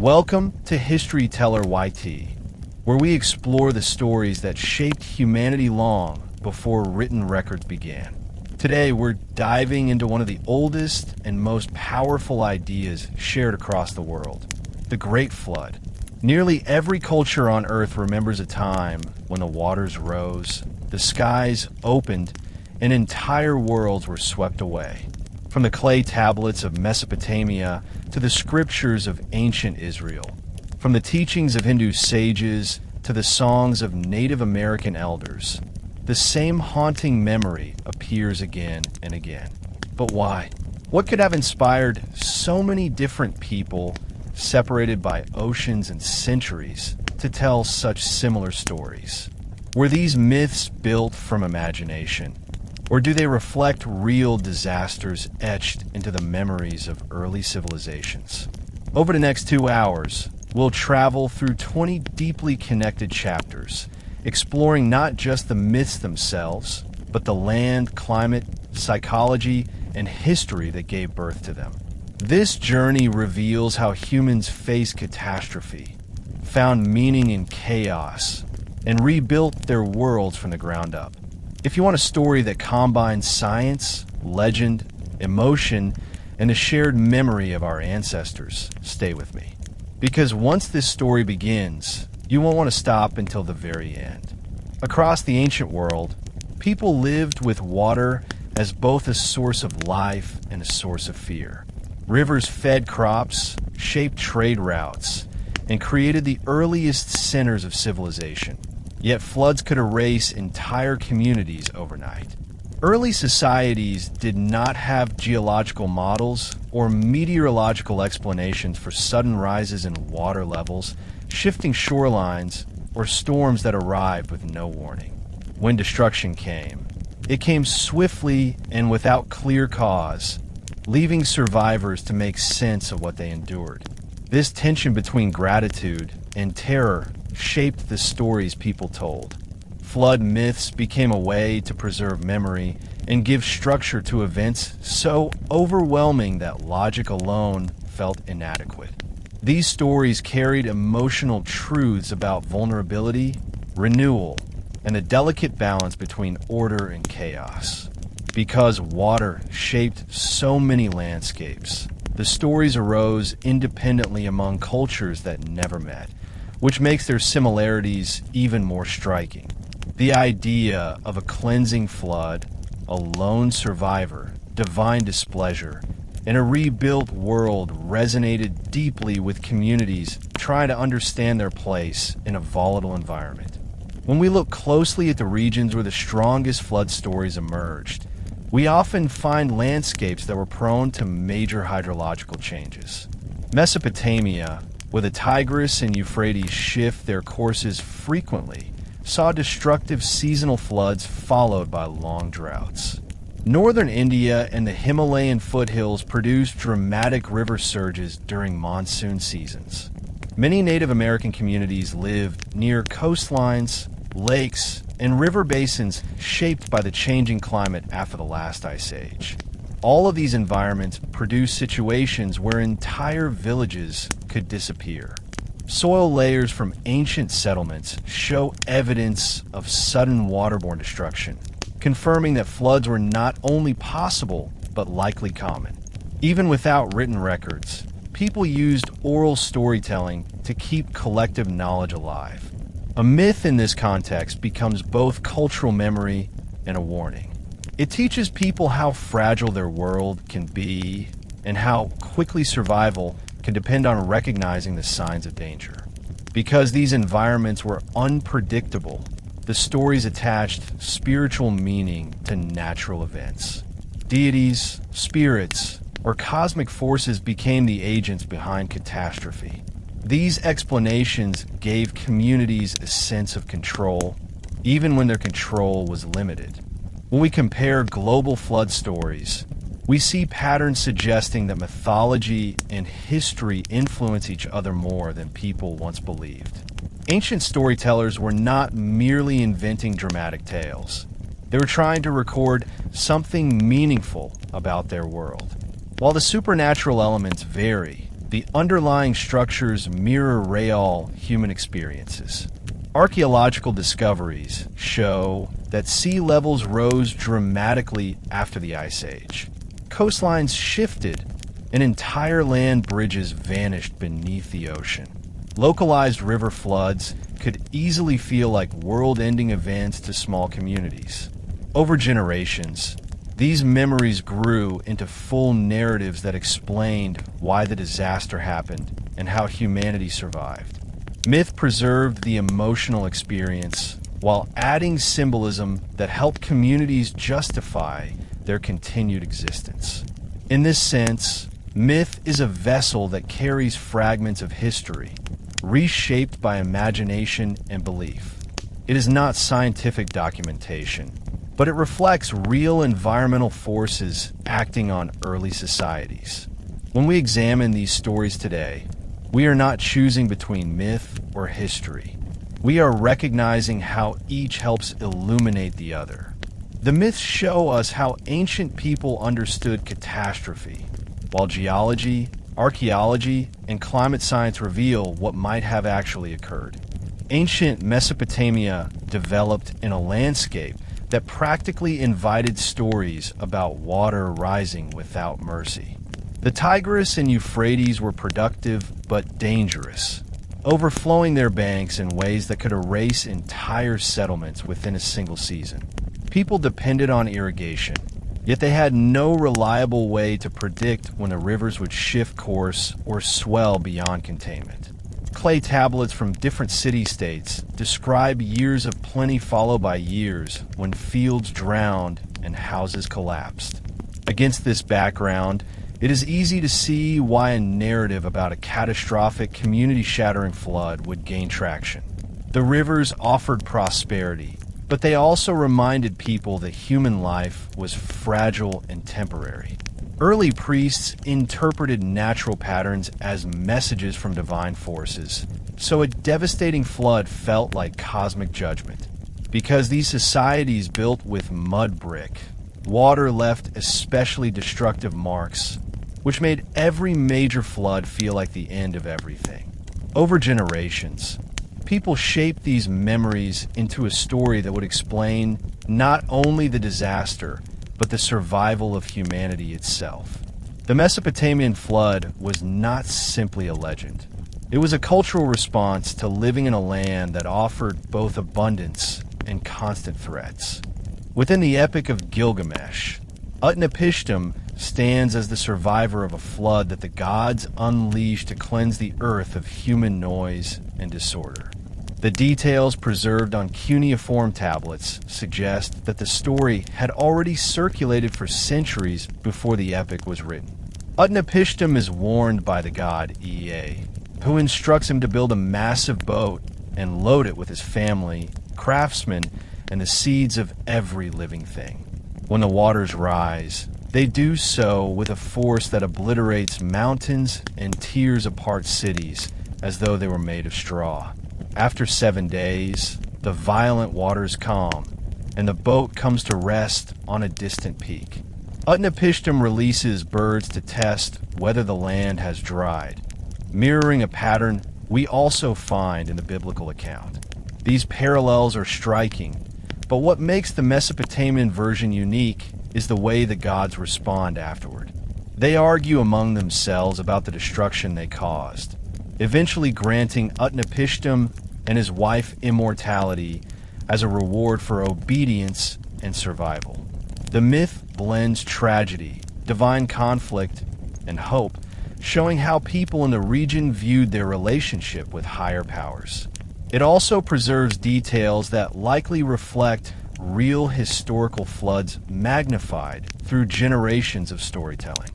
Welcome to History Teller YT, where we explore the stories that shaped humanity long before written records began. Today, we're diving into one of the oldest and most powerful ideas shared across the world, the Great Flood. Nearly every culture on Earth remembers a time when the waters rose, the skies opened, and entire worlds were swept away. From the clay tablets of Mesopotamia to the scriptures of ancient Israel, from the teachings of Hindu sages to the songs of Native American elders, the same haunting memory appears again and again. But why? What could have inspired so many different people, separated by oceans and centuries, to tell such similar stories? Were these myths built from imagination? Or do they reflect real disasters etched into the memories of early civilizations? Over the next 2 hours, we'll travel through 20 deeply connected chapters, exploring not just the myths themselves, but the land, climate, psychology, and history that gave birth to them. This journey reveals how humans faced catastrophe, found meaning in chaos, and rebuilt their worlds from the ground up. If you want a story that combines science, legend, emotion, and the shared memory of our ancestors, stay with me. Because once this story begins, you won't want to stop until the very end. Across the ancient world, people lived with water as both a source of life and a source of fear. Rivers fed crops, shaped trade routes, and created the earliest centers of civilization. Yet floods could erase entire communities overnight. Early societies did not have geological models or meteorological explanations for sudden rises in water levels, shifting shorelines, or storms that arrived with no warning. When destruction came, it came swiftly and without clear cause, leaving survivors to make sense of what they endured. This tension between gratitude and terror shaped the stories people told. Flood myths became a way to preserve memory and give structure to events so overwhelming that logic alone felt inadequate. These stories carried emotional truths about vulnerability, renewal, and the delicate balance between order and chaos. Because water shaped so many landscapes, the stories arose independently among cultures that never met, which makes their similarities even more striking. The idea of a cleansing flood, a lone survivor, divine displeasure, and a rebuilt world resonated deeply with communities trying to understand their place in a volatile environment. When we look closely at the regions where the strongest flood stories emerged, we often find landscapes that were prone to major hydrological changes. Mesopotamia, where the Tigris and Euphrates shift their courses frequently, saw destructive seasonal floods followed by long droughts. Northern India and the Himalayan foothills produced dramatic river surges during monsoon seasons. Many Native American communities lived near coastlines, lakes, and river basins shaped by the changing climate after the last ice age. All of these environments produce situations where entire villages could disappear. Soil layers from ancient settlements show evidence of sudden waterborne destruction, confirming that floods were not only possible, but likely common. Even without written records, people used oral storytelling to keep collective knowledge alive. A myth in this context becomes both cultural memory and a warning. It teaches people how fragile their world can be and how quickly survival can depend on recognizing the signs of danger. Because these environments were unpredictable, the stories attached spiritual meaning to natural events. Deities, spirits, or cosmic forces became the agents behind catastrophe. These explanations gave communities a sense of control, even when their control was limited. When we compare global flood stories, we see patterns suggesting that mythology and history influence each other more than people once believed. Ancient storytellers were not merely inventing dramatic tales. They were trying to record something meaningful about their world. While the supernatural elements vary, the underlying structures mirror real human experiences. Archaeological discoveries show that sea levels rose dramatically after the Ice Age. Coastlines shifted, and entire land bridges vanished beneath the ocean. Localized river floods could easily feel like world-ending events to small communities. Over generations, these memories grew into full narratives that explained why the disaster happened and how humanity survived. Myth preserved the emotional experience while adding symbolism that helped communities justify their continued existence. In this sense, myth is a vessel that carries fragments of history, reshaped by imagination and belief. It is not scientific documentation, but it reflects real environmental forces acting on early societies. When we examine these stories today, we are not choosing between myth or history. We are recognizing how each helps illuminate the other. The myths show us how ancient people understood catastrophe, while geology, archaeology, and climate science reveal what might have actually occurred. Ancient Mesopotamia developed in a landscape that practically invited stories about water rising without mercy. The Tigris and Euphrates were productive but dangerous, overflowing their banks in ways that could erase entire settlements within a single season. People depended on irrigation, yet they had no reliable way to predict when the rivers would shift course or swell beyond containment. Clay tablets from different city-states describe years of plenty followed by years when fields drowned and houses collapsed. Against this background, it is easy to see why a narrative about a catastrophic, community-shattering flood would gain traction. The rivers offered prosperity, but they also reminded people that human life was fragile and temporary. Early priests interpreted natural patterns as messages from divine forces, so a devastating flood felt like cosmic judgment. Because these societies built with mud brick, water left especially destructive marks, which made every major flood feel like the end of everything. Over generations, people shaped these memories into a story that would explain not only the disaster, but the survival of humanity itself. The Mesopotamian flood was not simply a legend. It was a cultural response to living in a land that offered both abundance and constant threats. Within the Epic of Gilgamesh, Utnapishtim stands as the survivor of a flood that the gods unleashed to cleanse the earth of human noise and disorder. The details preserved on cuneiform tablets suggest that the story had already circulated for centuries before the epic was written. Utnapishtim is warned by the god Ea, who instructs him to build a massive boat and load it with his family, craftsmen, and the seeds of every living thing. When the waters rise, they do so with a force that obliterates mountains and tears apart cities as though they were made of straw. After 7 days, the violent waters calm, and the boat comes to rest on a distant peak. Utnapishtim releases birds to test whether the land has dried, mirroring a pattern we also find in the biblical account. These parallels are striking, but what makes the Mesopotamian version unique is the way the gods respond afterward. They argue among themselves about the destruction they caused, eventually granting Utnapishtim and his wife immortality as a reward for obedience and survival. The myth blends tragedy, divine conflict, and hope, showing how people in the region viewed their relationship with higher powers. It also preserves details that likely reflect real historical floods magnified through generations of storytelling.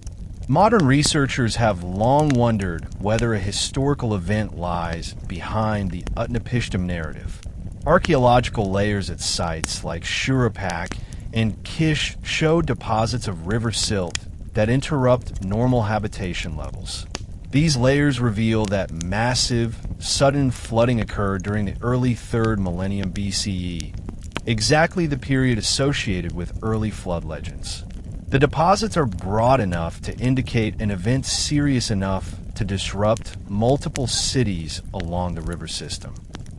Modern researchers have long wondered whether a historical event lies behind the Utnapishtim narrative. Archaeological layers at sites like Shurapak and Kish show deposits of river silt that interrupt normal habitation levels. These layers reveal that massive, sudden flooding occurred during the early 3rd millennium BCE, exactly the period associated with early flood legends. The deposits are broad enough to indicate an event serious enough to disrupt multiple cities along the river system.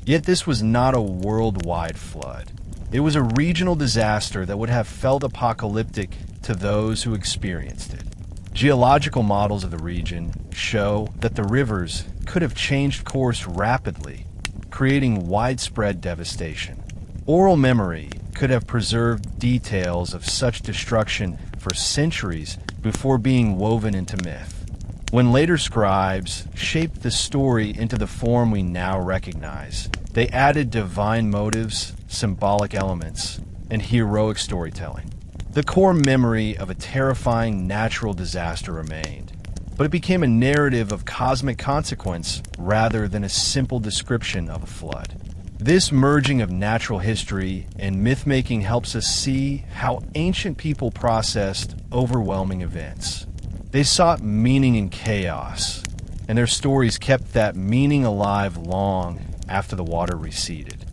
Yet this was not a worldwide flood. It was a regional disaster that would have felt apocalyptic to those who experienced it. Geological models of the region show that the rivers could have changed course rapidly, creating widespread devastation. Oral memory could have preserved details of such destruction for centuries before being woven into myth. When later scribes shaped the story into the form we now recognize, they added divine motives, symbolic elements, and heroic storytelling. The core memory of a terrifying natural disaster remained, but it became a narrative of cosmic consequence rather than a simple description of a flood. This merging of natural history and myth-making helps us see how ancient people processed overwhelming events. They sought meaning in chaos, and their stories kept that meaning alive long after the water receded.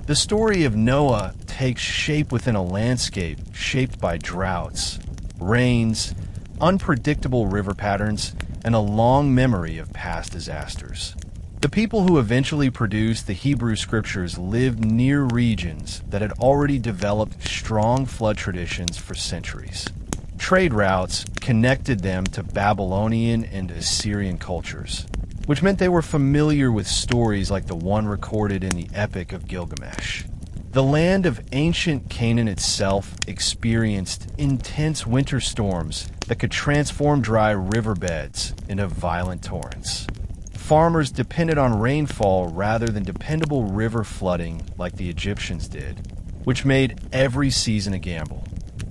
The story of Noah takes shape within a landscape shaped by droughts, rains, unpredictable river patterns, and a long memory of past disasters. The people who eventually produced the Hebrew scriptures lived near regions that had already developed strong flood traditions for centuries. Trade routes connected them to Babylonian and Assyrian cultures, which meant they were familiar with stories like the one recorded in the Epic of Gilgamesh. The land of ancient Canaan itself experienced intense winter storms that could transform dry riverbeds into violent torrents. Farmers depended on rainfall rather than dependable river flooding like the Egyptians did, which made every season a gamble.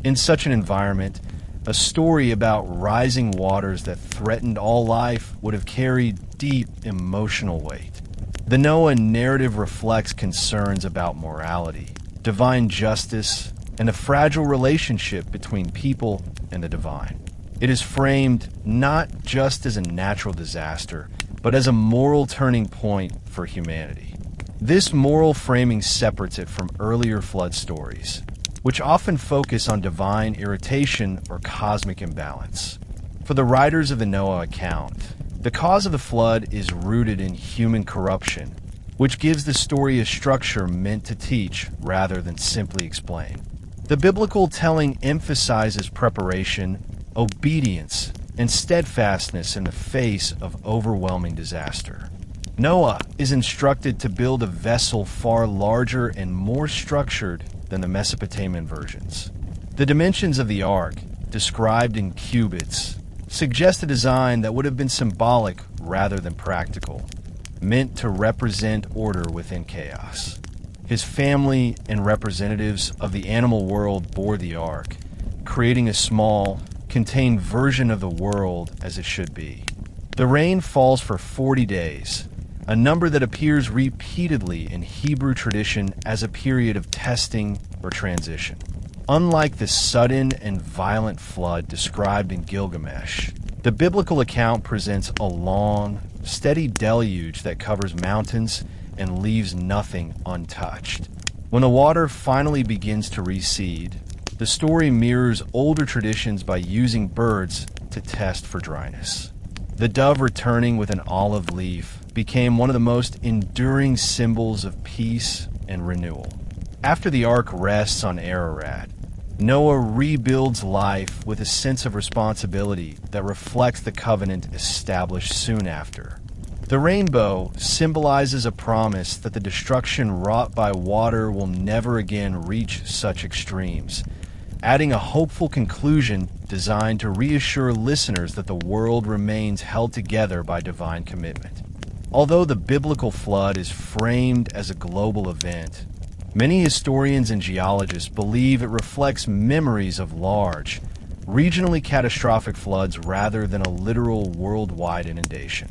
In such an environment, a story about rising waters that threatened all life would have carried deep emotional weight. The Noah narrative reflects concerns about morality, divine justice, and the fragile relationship between people and the divine. It is framed not just as a natural disaster, but as a moral turning point for humanity. This moral framing separates it from earlier flood stories, which often focus on divine irritation or cosmic imbalance. For the writers of the Noah account, the cause of the flood is rooted in human corruption, which gives the story a structure meant to teach rather than simply explain. The biblical telling emphasizes preparation, obedience, and steadfastness in the face of overwhelming disaster. Noah is instructed to build a vessel far larger and more structured than the Mesopotamian versions. The dimensions of the ark, described in cubits, suggest a design that would have been symbolic rather than practical, meant to represent order within chaos. His family and representatives of the animal world bore the ark, creating a small, contained version of the world as it should be. The rain falls for 40 days, a number that appears repeatedly in Hebrew tradition as a period of testing or transition. Unlike the sudden and violent flood described in Gilgamesh, the biblical account presents a long, steady deluge that covers mountains and leaves nothing untouched. When the water finally begins to recede, the story mirrors older traditions by using birds to test for dryness. The dove returning with an olive leaf became one of the most enduring symbols of peace and renewal. After the ark rests on Ararat, Noah rebuilds life with a sense of responsibility that reflects the covenant established soon after. The rainbow symbolizes a promise that the destruction wrought by water will never again reach such extremes, adding a hopeful conclusion designed to reassure listeners that the world remains held together by divine commitment. Although the biblical flood is framed as a global event, many historians and geologists believe it reflects memories of large, regionally catastrophic floods rather than a literal worldwide inundation.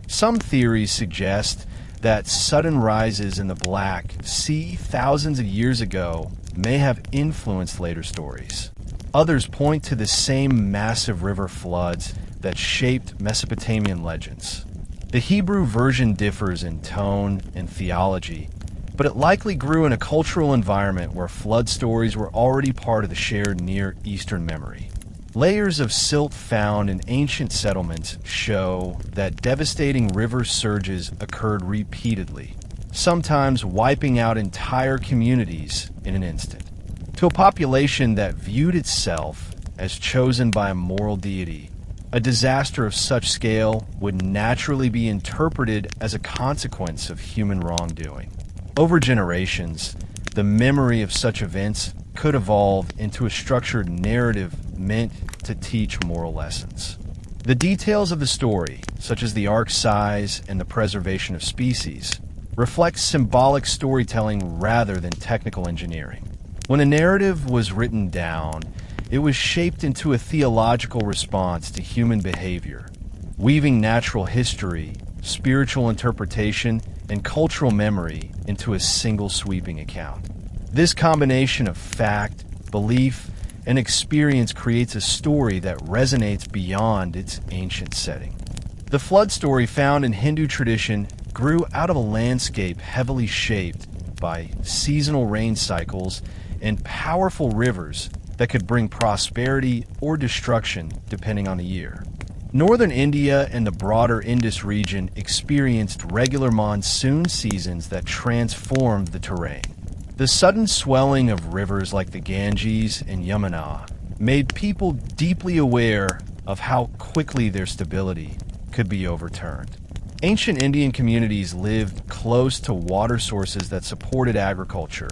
Some theories suggest that sudden rises in the Black Sea thousands of years ago may have influenced later stories. Others point to the same massive river floods that shaped Mesopotamian legends. The Hebrew version differs in tone and theology, but it likely grew in a cultural environment where flood stories were already part of the shared Near Eastern memory. Layers of silt found in ancient settlements show that devastating river surges occurred repeatedly, sometimes wiping out entire communities in an instant. To a population that viewed itself as chosen by a moral deity, a disaster of such scale would naturally be interpreted as a consequence of human wrongdoing. Over generations, the memory of such events could evolve into a structured narrative meant to teach moral lessons. The details of the story, such as the ark's size and the preservation of species, reflect symbolic storytelling rather than technical engineering. When a narrative was written down, it was shaped into a theological response to human behavior, weaving natural history, spiritual interpretation, and cultural memory into a single sweeping account. This combination of fact, belief, and experience creates a story that resonates beyond its ancient setting. The flood story found in Hindu tradition grew out of a landscape heavily shaped by seasonal rain cycles and powerful rivers that could bring prosperity or destruction depending on the year. Northern India and the broader Indus region experienced regular monsoon seasons that transformed the terrain. The sudden swelling of rivers like the Ganges and Yamuna made people deeply aware of how quickly their stability could be overturned. Ancient Indian communities lived close to water sources that supported agriculture,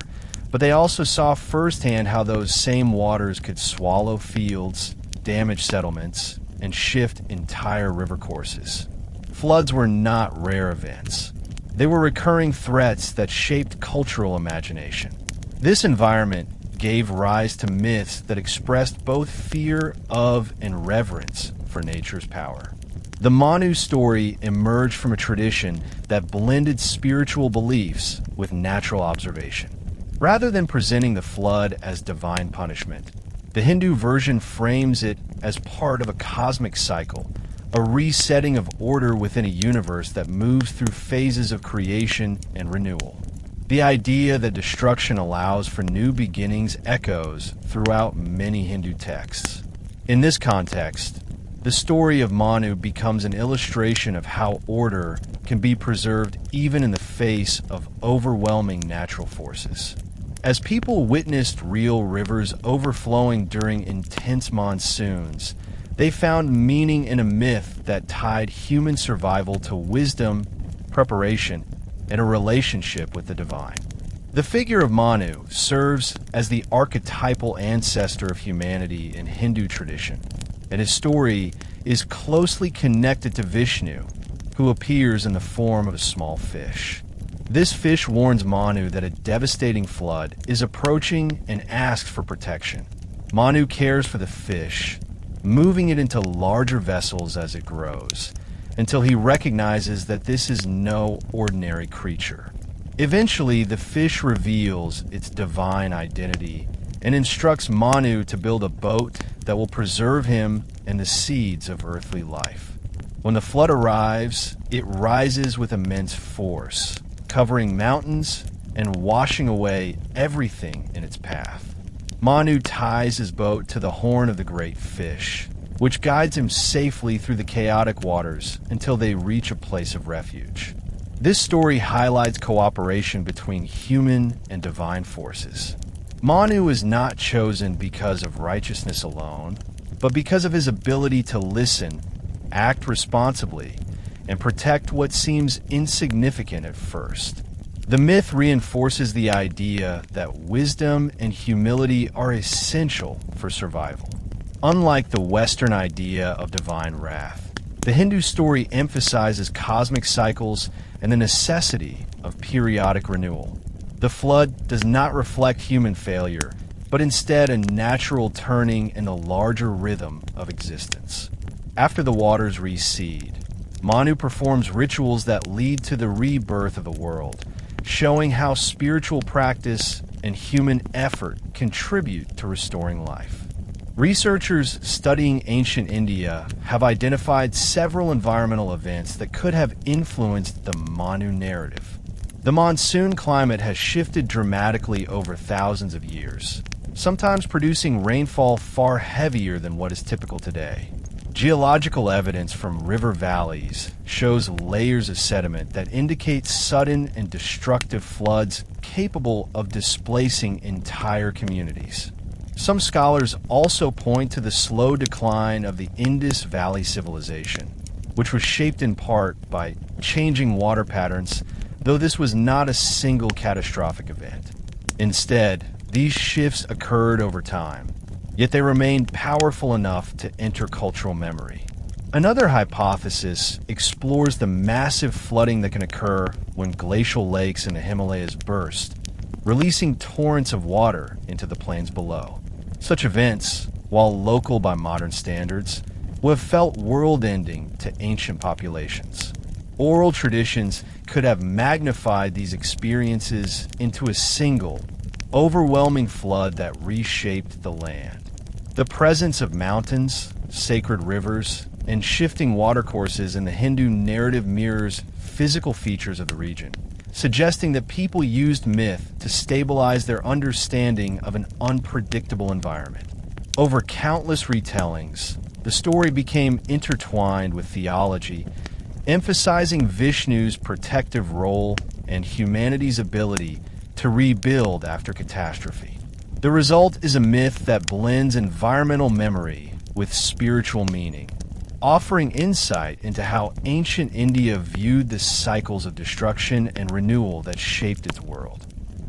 but they also saw firsthand how those same waters could swallow fields, damage settlements, and shift entire river courses. Floods were not rare events. They were recurring threats that shaped cultural imagination. This environment gave rise to myths that expressed both fear of and reverence for nature's power. The Manu story emerged from a tradition that blended spiritual beliefs with natural observation. Rather than presenting the flood as divine punishment, the Hindu version frames it as part of a cosmic cycle, a resetting of order within a universe that moves through phases of creation and renewal. The idea that destruction allows for new beginnings echoes throughout many Hindu texts. In this context, the story of Manu becomes an illustration of how order can be preserved even in the face of overwhelming natural forces. As people witnessed real rivers overflowing during intense monsoons, they found meaning in a myth that tied human survival to wisdom, preparation, and a relationship with the divine. The figure of Manu serves as the archetypal ancestor of humanity in Hindu tradition, and his story is closely connected to Vishnu, who appears in the form of a small fish. This fish warns Manu that a devastating flood is approaching and asks for protection. Manu cares for the fish, moving it into larger vessels as it grows, until he recognizes that this is no ordinary creature. Eventually, the fish reveals its divine identity and instructs Manu to build a boat that will preserve him and the seeds of earthly life. When the flood arrives, it rises with immense force, covering mountains and washing away everything in its path. Manu ties his boat to the horn of the great fish, which guides him safely through the chaotic waters until they reach a place of refuge. This story highlights cooperation between human and divine forces. Manu is not chosen because of righteousness alone, but because of his ability to listen, act responsibly, and protect what seems insignificant at first. The myth reinforces the idea that wisdom and humility are essential for survival. Unlike the Western idea of divine wrath, the Hindu story emphasizes cosmic cycles and the necessity of periodic renewal. The flood does not reflect human failure, but instead a natural turning in the larger rhythm of existence. After the waters recede, Manu performs rituals that lead to the rebirth of the world, showing how spiritual practice and human effort contribute to restoring life. Researchers studying ancient India have identified several environmental events that could have influenced the Manu narrative. The monsoon climate has shifted dramatically over thousands of years. sometimes producing rainfall far heavier than what is typical today. Geological evidence from river valleys shows layers of sediment that indicate sudden and destructive floods capable of displacing entire communities. Some scholars also point to the slow decline of the Indus Valley civilization, which was shaped in part by changing water patterns, though this was not a single catastrophic event. Instead, these shifts occurred over time, yet they remained powerful enough to enter cultural memory. Another hypothesis explores the massive flooding that can occur when glacial lakes in the Himalayas burst, releasing torrents of water into the plains below. Such events, while local by modern standards, would have felt world-ending to ancient populations. Oral traditions could have magnified these experiences into a single, overwhelming flood that reshaped the land. The presence of mountains, sacred rivers, and shifting watercourses in the Hindu narrative mirrors physical features of the region, suggesting that people used myth to stabilize their understanding of an unpredictable environment. Over countless retellings, the story became intertwined with theology, emphasizing Vishnu's protective role and humanity's ability to rebuild after catastrophe. The result is a myth that blends environmental memory with spiritual meaning, offering insight into how ancient India viewed the cycles of destruction and renewal that shaped its world.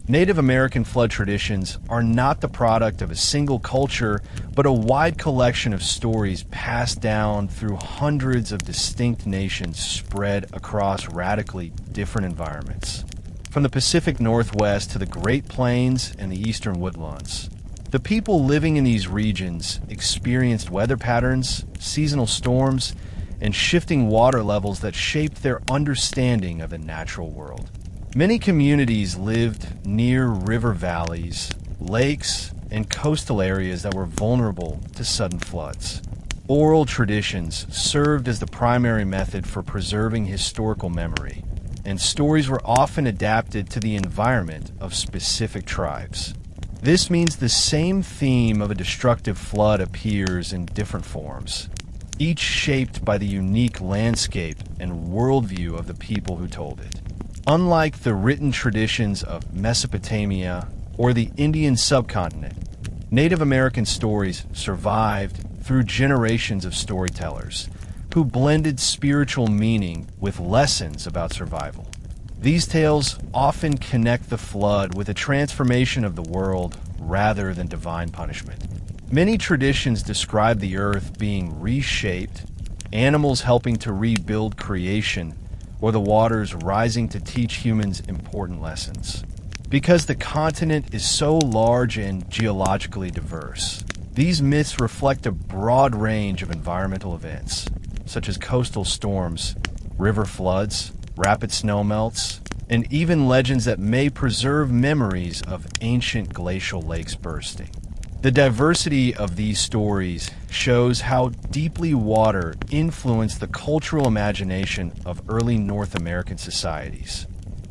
Native American flood traditions are not the product of a single culture, but a wide collection of stories passed down through hundreds of distinct nations spread across radically different environments. From the Pacific Northwest to the Great Plains and the Eastern Woodlands, the people living in these regions experienced weather patterns, seasonal storms, and shifting water levels that shaped their understanding of the natural world. Many communities lived near river valleys, lakes, and coastal areas that were vulnerable to sudden floods. Oral traditions served as the primary method for preserving historical memory, and stories were often adapted to the environment of specific tribes. This means the same theme of a destructive flood appears in different forms, each shaped by the unique landscape and worldview of the people who told it. Unlike the written traditions of Mesopotamia or the Indian subcontinent, Native American stories survived through generations of storytellers who blended spiritual meaning with lessons about survival. These tales often connect the flood with a transformation of the world rather than divine punishment. Many traditions describe the earth being reshaped, animals helping to rebuild creation, or the waters rising to teach humans important lessons. Because the continent is so large and geologically diverse, these myths reflect a broad range of environmental events, such as coastal storms, river floods, rapid snowmelts, and even legends that may preserve memories of ancient glacial lakes bursting. The diversity of these stories shows how deeply water influenced the cultural imagination of early North American societies.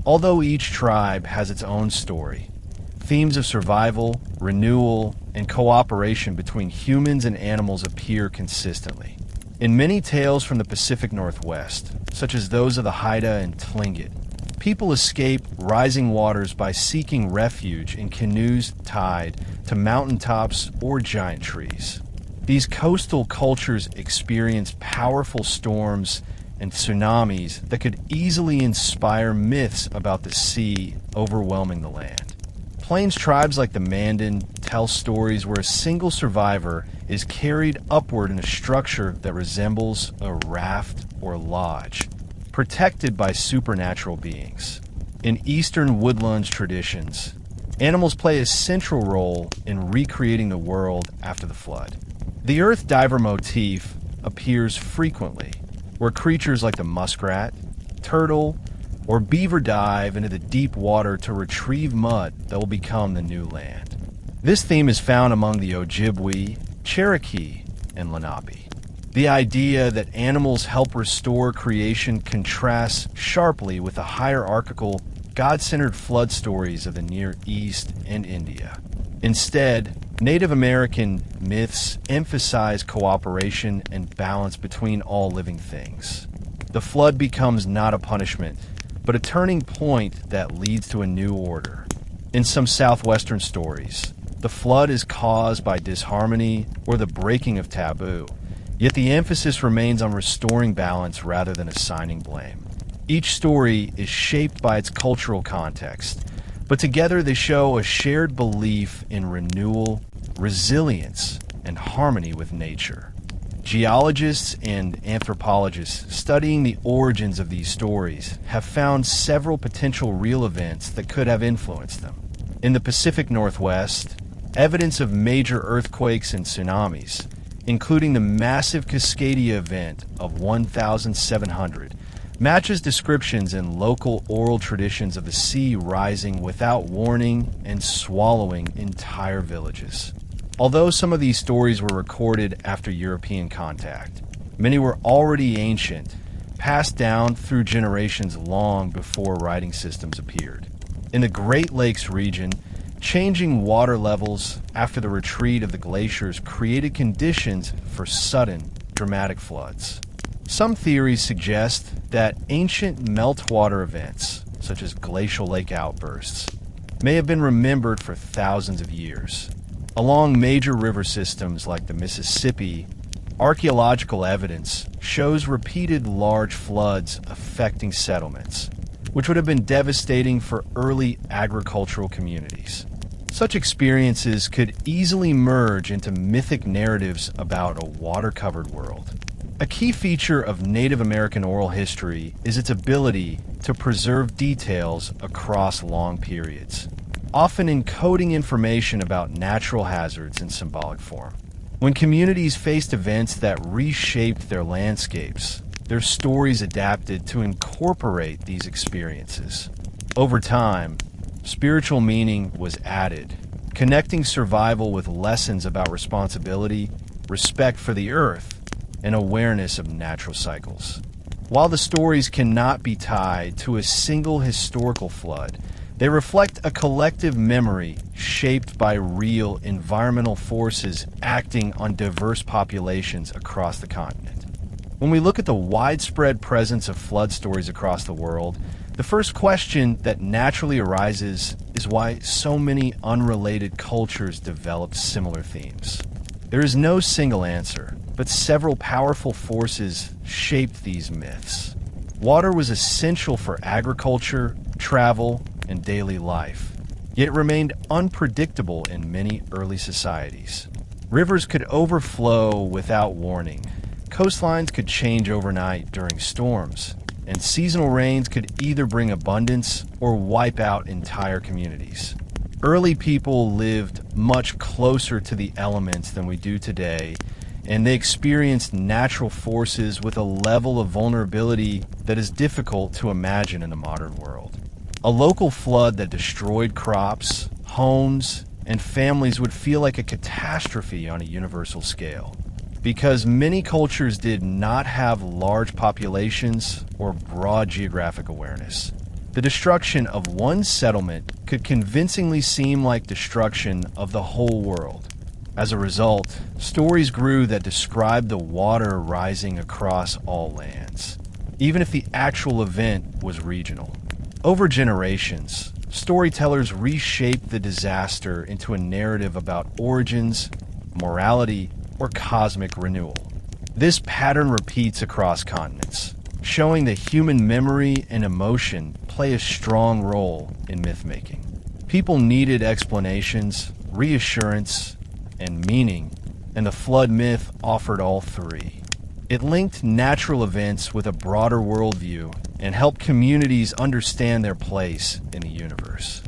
Although each tribe has its own story, themes of survival, renewal, and cooperation between humans and animals appear consistently. In many tales from the Pacific Northwest, such as those of the Haida and Tlingit, people escape rising waters by seeking refuge in canoes tied to mountaintops or giant trees. These coastal cultures experience powerful storms and tsunamis that could easily inspire myths about the sea overwhelming the land. Plains tribes like the Mandan tell stories where a single survivor is carried upward in a structure that resembles a raft or lodge, protected by supernatural beings. In Eastern Woodlands traditions, animals play a central role in recreating the world after the flood. The earth diver motif appears frequently, where creatures like the muskrat, turtle, or beaver dive into the deep water to retrieve mud that will become the new land. This theme is found among the Ojibwe, Cherokee, and Lenape. The idea that animals help restore creation contrasts sharply with the hierarchical, God-centered flood stories of the Near East and India. Instead, Native American myths emphasize cooperation and balance between all living things. The flood becomes not a punishment, but a turning point that leads to a new order. In some southwestern stories, the flood is caused by disharmony or the breaking of taboo, yet the emphasis remains on restoring balance rather than assigning blame. Each story is shaped by its cultural context, but together they show a shared belief in renewal, resilience, and harmony with nature. Geologists and anthropologists studying the origins of these stories have found several potential real events that could have influenced them. In the Pacific Northwest, evidence of major earthquakes and tsunamis, including the massive Cascadia event of 1700, matches descriptions in local oral traditions of the sea rising without warning and swallowing entire villages. Although some of these stories were recorded after European contact, many were already ancient, passed down through generations long before writing systems appeared. In the Great Lakes region, changing water levels after the retreat of the glaciers created conditions for sudden, dramatic floods. Some theories suggest that ancient meltwater events, such as glacial lake outbursts, may have been remembered for thousands of years. Along major river systems like the Mississippi, archaeological evidence shows repeated large floods affecting settlements, which would have been devastating for early agricultural communities. Such experiences could easily merge into mythic narratives about a water-covered world. A key feature of Native American oral history is its ability to preserve details across long periods, often encoding information about natural hazards in symbolic form. When communities faced events that reshaped their landscapes, their stories adapted to incorporate these experiences. Over time, spiritual meaning was added, connecting survival with lessons about responsibility, respect for the earth, and awareness of natural cycles. While the stories cannot be tied to a single historical flood, they reflect a collective memory shaped by real environmental forces acting on diverse populations across the continent. When we look at the widespread presence of flood stories across the world, the first question that naturally arises is why so many unrelated cultures developed similar themes. There is no single answer, but several powerful forces shaped these myths. Water was essential for agriculture, travel, and daily life, yet it remained unpredictable in many early societies. Rivers could overflow without warning, coastlines could change overnight during storms, and seasonal rains could either bring abundance or wipe out entire communities. Early people lived much closer to the elements than we do today, and they experienced natural forces with a level of vulnerability that is difficult to imagine in the modern world. A local flood that destroyed crops, homes, and families would feel like a catastrophe on a universal scale, because many cultures did not have large populations or broad geographic awareness. The destruction of one settlement could convincingly seem like destruction of the whole world. As a result, stories grew that described the water rising across all lands, even if the actual event was regional. Over generations, storytellers reshaped the disaster into a narrative about origins, morality, or cosmic renewal. This pattern repeats across continents, showing that human memory and emotion play a strong role in myth-making. People needed explanations, reassurance, and meaning, and the flood myth offered all three. It linked natural events with a broader worldview and helped communities understand their place in the universe.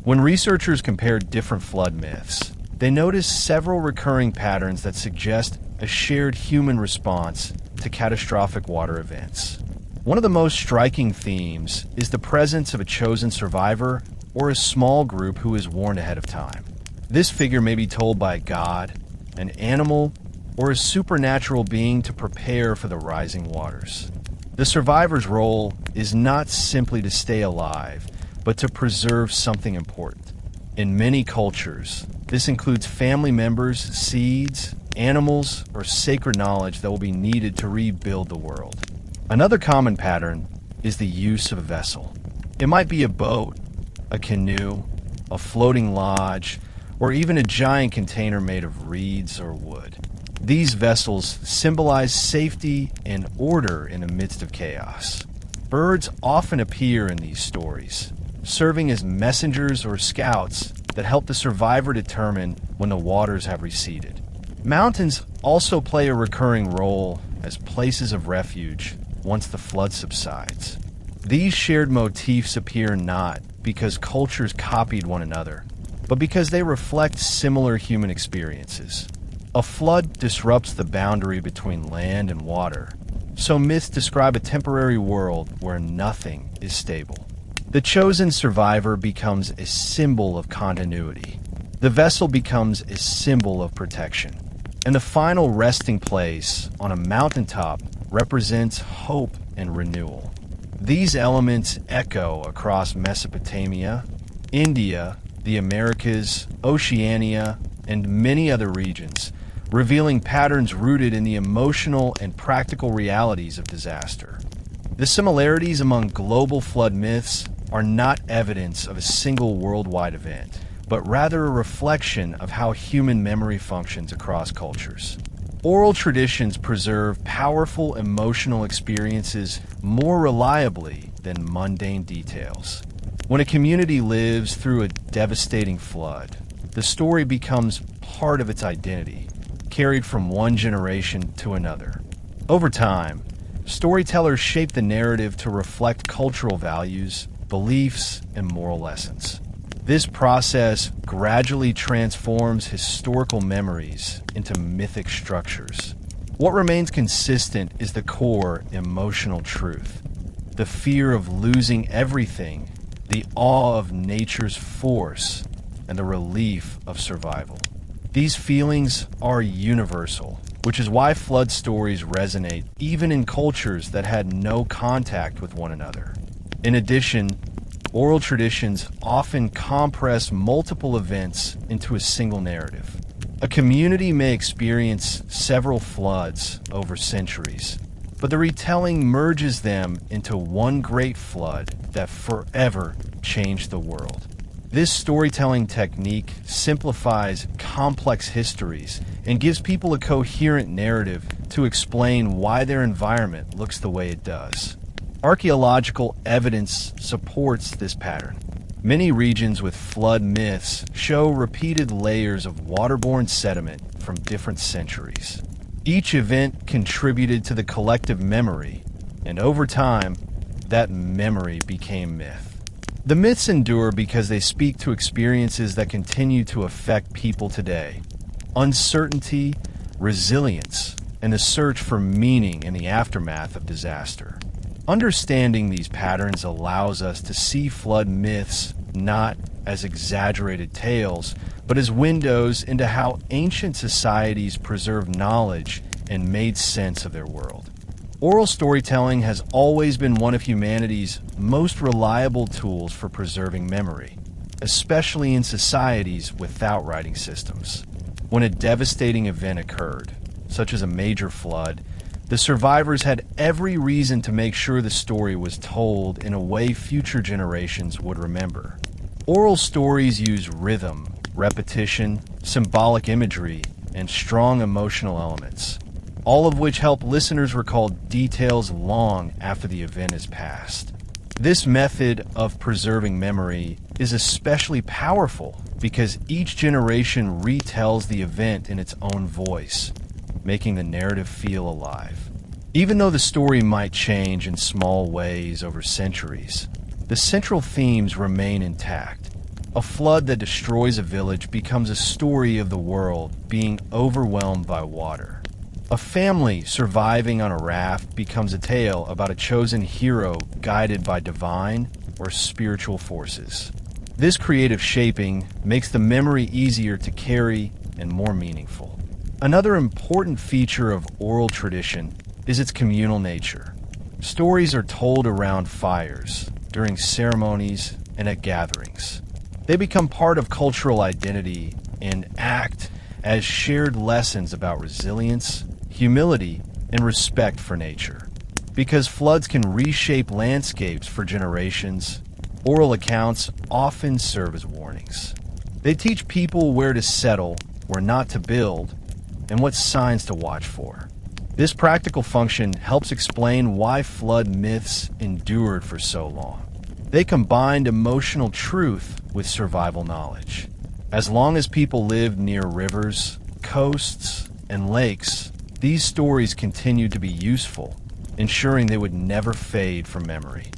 When researchers compared different flood myths, they noticed several recurring patterns that suggest a shared human response to catastrophic water events. One of the most striking themes is the presence of a chosen survivor or a small group who is warned ahead of time. This figure may be told by a god, an animal, or a supernatural being to prepare for the rising waters. The survivor's role is not simply to stay alive, but to preserve something important. In many cultures, this includes family members, seeds, animals, or sacred knowledge that will be needed to rebuild the world. Another common pattern is the use of a vessel. It might be a boat, a canoe, a floating lodge, or even a giant container made of reeds or wood. These vessels symbolize safety and order in the midst of chaos. Birds often appear in these stories, serving as messengers or scouts that help the survivor determine when the waters have receded. Mountains also play a recurring role as places of refuge once the flood subsides. These shared motifs appear not because cultures copied one another, but because they reflect similar human experiences. A flood disrupts the boundary between land and water, so myths describe a temporary world where nothing is stable. The chosen survivor becomes a symbol of continuity. The vessel becomes a symbol of protection. And the final resting place on a mountaintop represents hope and renewal. These elements echo across Mesopotamia, India, the Americas, Oceania, and many other regions, revealing patterns rooted in the emotional and practical realities of disaster. The similarities among global flood myths are not evidence of a single worldwide event, but rather a reflection of how human memory functions across cultures. Oral traditions preserve powerful emotional experiences more reliably than mundane details. When a community lives through a devastating flood, the story becomes part of its identity, carried from one generation to another. Over time, storytellers shape the narrative to reflect cultural values, beliefs, and moral lessons. This process gradually transforms historical memories into mythic structures. What remains consistent is the core emotional truth, the fear of losing everything, the awe of nature's force, and the relief of survival. These feelings are universal, which is why flood stories resonate even in cultures that had no contact with one another. In addition, oral traditions often compress multiple events into a single narrative. A community may experience several floods over centuries, but the retelling merges them into one great flood that forever changed the world. This storytelling technique simplifies complex histories and gives people a coherent narrative to explain why their environment looks the way it does. Archaeological evidence supports this pattern. Many regions with flood myths show repeated layers of waterborne sediment from different centuries. Each event contributed to the collective memory, and over time, that memory became myth. The myths endure because they speak to experiences that continue to affect people today. Uncertainty, resilience, and the search for meaning in the aftermath of disaster. Understanding these patterns allows us to see flood myths not as exaggerated tales, but as windows into how ancient societies preserved knowledge and made sense of their world. Oral storytelling has always been one of humanity's most reliable tools for preserving memory, especially in societies without writing systems. When a devastating event occurred, such as a major flood, the survivors had every reason to make sure the story was told in a way future generations would remember. Oral stories use rhythm, repetition, symbolic imagery, and strong emotional elements, all of which help listeners recall details long after the event is past. This method of preserving memory is especially powerful because each generation retells the event in its own voice, making the narrative feel alive. Even though the story might change in small ways over centuries, the central themes remain intact. A flood that destroys a village becomes a story of the world being overwhelmed by water. A family surviving on a raft becomes a tale about a chosen hero guided by divine or spiritual forces. This creative shaping makes the memory easier to carry and more meaningful. Another important feature of oral tradition is its communal nature. Stories are told around fires, during ceremonies, and at gatherings. They become part of cultural identity and act as shared lessons about resilience, humility, and respect for nature. Because floods can reshape landscapes for generations, oral accounts often serve as warnings. They teach people where to settle, where not to build, and what signs to watch for. This practical function helps explain why flood myths endured for so long. They combined emotional truth with survival knowledge. As long as people lived near rivers, coasts, and lakes, these stories continued to be useful, ensuring they would never fade from memory.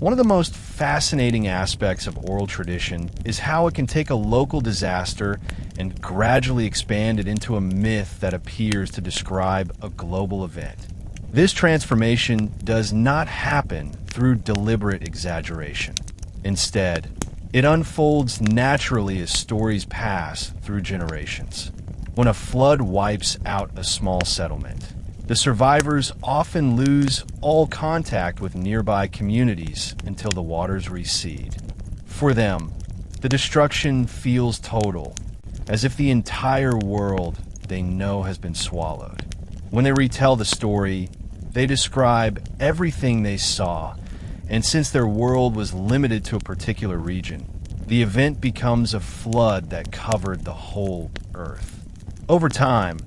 One of the most fascinating aspects of oral tradition is how it can take a local disaster and gradually expand it into a myth that appears to describe a global event. This transformation does not happen through deliberate exaggeration. Instead, it unfolds naturally as stories pass through generations. When a flood wipes out a small settlement, the survivors often lose all contact with nearby communities until the waters recede. For them, the destruction feels total, as if the entire world they know has been swallowed. When they retell the story, they describe everything they saw, and since their world was limited to a particular region, the event becomes a flood that covered the whole earth. Over time,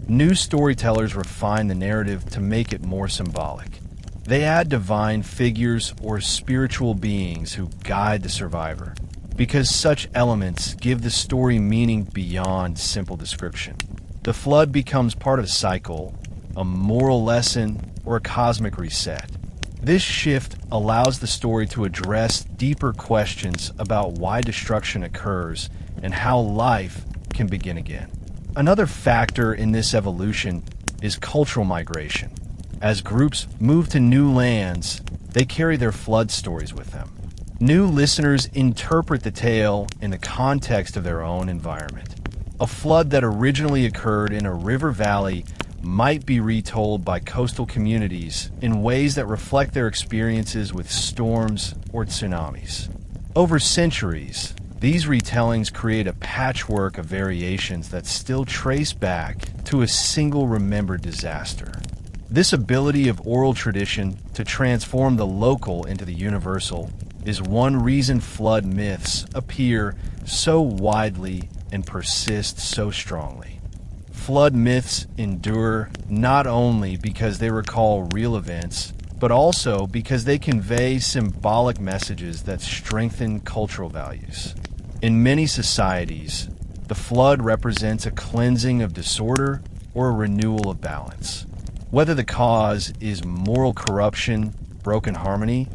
new storytellers refine the narrative to make it more symbolic. They add divine figures or spiritual beings who guide the survivor, because such elements give the story meaning beyond simple description. The flood becomes part of a cycle, a moral lesson, or a cosmic reset. This shift allows the story to address deeper questions about why destruction occurs and how life can begin again. Another factor in this evolution is cultural migration. As groups move to new lands, they carry their flood stories with them. New listeners interpret the tale in the context of their own environment. A flood that originally occurred in a river valley might be retold by coastal communities in ways that reflect their experiences with storms or tsunamis. Over centuries, these retellings create a patchwork of variations that still trace back to a single remembered disaster. This ability of oral tradition to transform the local into the universal is one reason flood myths appear so widely and persist so strongly. Flood myths endure not only because they recall real events, but also because they convey symbolic messages that strengthen cultural values. In many societies, the flood represents a cleansing of disorder or a renewal of balance. Whether the cause is moral corruption, broken harmony,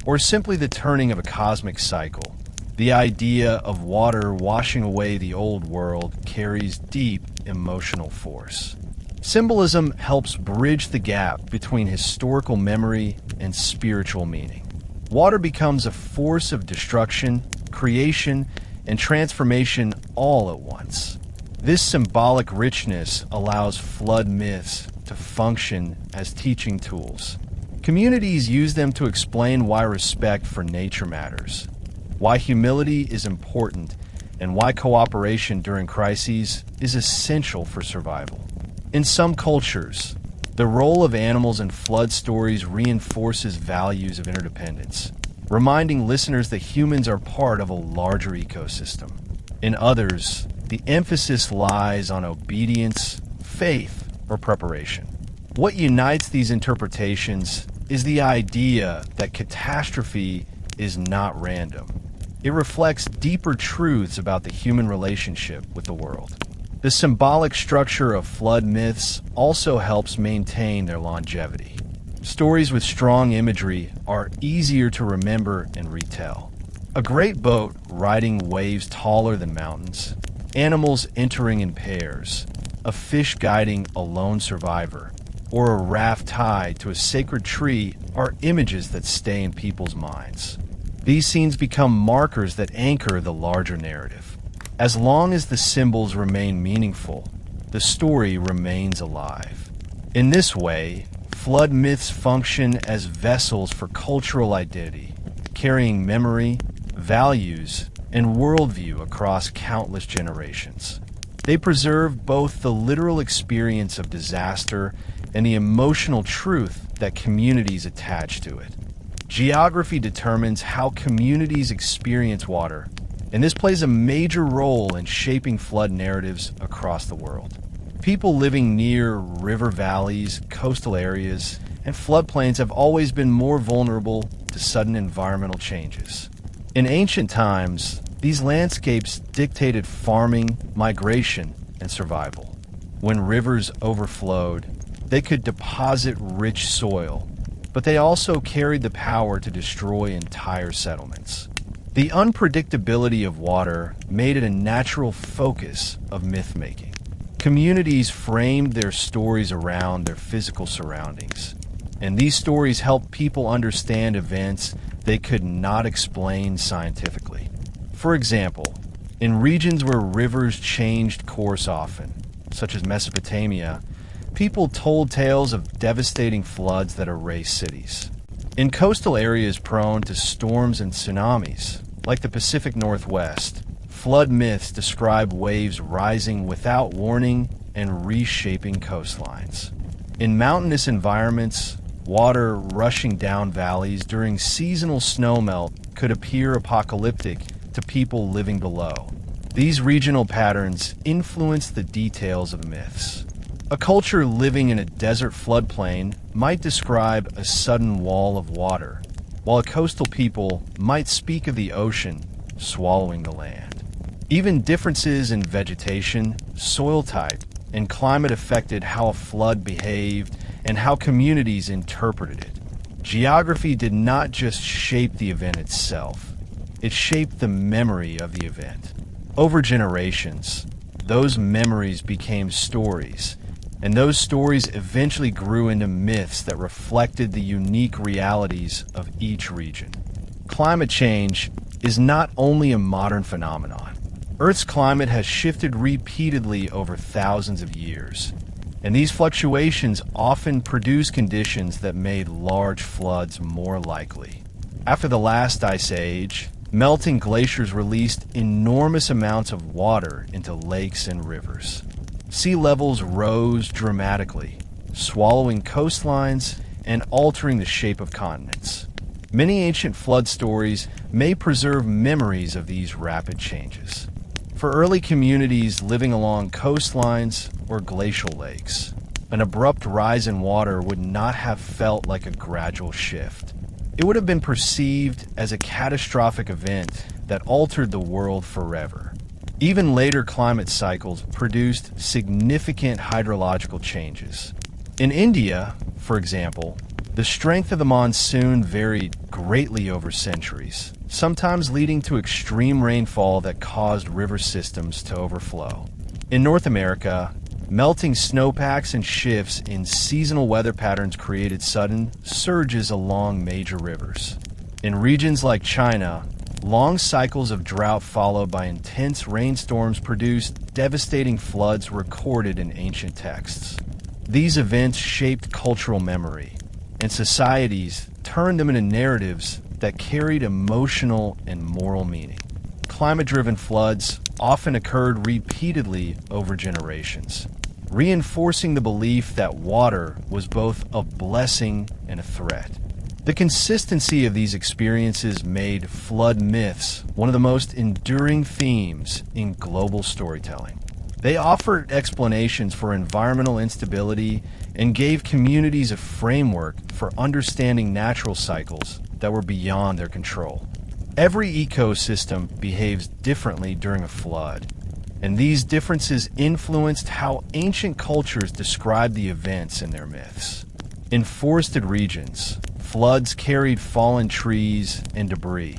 or simply the turning of a cosmic cycle, the idea of water washing away the old world carries deep emotional force. Symbolism helps bridge the gap between historical memory and spiritual meaning. Water becomes a force of destruction, creation, and transformation all at once. This symbolic richness allows flood myths to function as teaching tools. Communities use them to explain why respect for nature matters, why humility is important, and why cooperation during crises is essential for survival. In some cultures, the role of animals in flood stories reinforces values of interdependence, reminding listeners that humans are part of a larger ecosystem. In others, the emphasis lies on obedience, faith, or preparation. What unites these interpretations is the idea that catastrophe is not random. It reflects deeper truths about the human relationship with the world. The symbolic structure of flood myths also helps maintain their longevity. Stories with strong imagery are easier to remember and retell. A great boat riding waves taller than mountains, animals entering in pairs, a fish guiding a lone survivor, or a raft tied to a sacred tree are images that stay in people's minds. These scenes become markers that anchor the larger narrative. As long as the symbols remain meaningful, the story remains alive. In this way, flood myths function as vessels for cultural identity, carrying memory, values, and worldview across countless generations. They preserve both the literal experience of disaster and the emotional truth that communities attach to it. Geography determines how communities experience water, and this plays a major role in shaping flood narratives across the world. People living near river valleys, coastal areas, and floodplains have always been more vulnerable to sudden environmental changes. In ancient times, these landscapes dictated farming, migration, and survival. When rivers overflowed, they could deposit rich soil, but they also carried the power to destroy entire settlements. The unpredictability of water made it a natural focus of myth-making. Communities framed their stories around their physical surroundings, and these stories helped people understand events they could not explain scientifically. For example, in regions where rivers changed course often, such as Mesopotamia, people told tales of devastating floods that erased cities. In coastal areas prone to storms and tsunamis, like the Pacific Northwest, flood myths describe waves rising without warning and reshaping coastlines. In mountainous environments, water rushing down valleys during seasonal snowmelt could appear apocalyptic to people living below. These regional patterns influence the details of myths. A culture living in a desert floodplain might describe a sudden wall of water, while a coastal people might speak of the ocean swallowing the land. Even differences in vegetation, soil type, and climate affected how a flood behaved and how communities interpreted it. Geography did not just shape the event itself, it shaped the memory of the event. Over generations, those memories became stories, and those stories eventually grew into myths that reflected the unique realities of each region. Climate change is not only a modern phenomenon. Earth's climate has shifted repeatedly over thousands of years, and these fluctuations often produce conditions that made large floods more likely. After the last ice age, melting glaciers released enormous amounts of water into lakes and rivers. Sea levels rose dramatically, swallowing coastlines and altering the shape of continents. Many ancient flood stories may preserve memories of these rapid changes. For early communities living along coastlines or glacial lakes, an abrupt rise in water would not have felt like a gradual shift. It would have been perceived as a catastrophic event that altered the world forever. Even later climate cycles produced significant hydrological changes. In India, for example, the strength of the monsoon varied greatly over centuries, sometimes leading to extreme rainfall that caused river systems to overflow. In North America, melting snowpacks and shifts in seasonal weather patterns created sudden surges along major rivers. In regions like China, long cycles of drought followed by intense rainstorms produced devastating floods recorded in ancient texts. These events shaped cultural memory, and societies turned them into narratives that carried emotional and moral meaning. Climate-driven floods often occurred repeatedly over generations, reinforcing the belief that water was both a blessing and a threat. The consistency of these experiences made flood myths one of the most enduring themes in global storytelling. They offered explanations for environmental instability and gave communities a framework for understanding natural cycles that were beyond their control. Every ecosystem behaves differently during a flood, and these differences influenced how ancient cultures described the events in their myths. In forested regions, floods carried fallen trees and debris,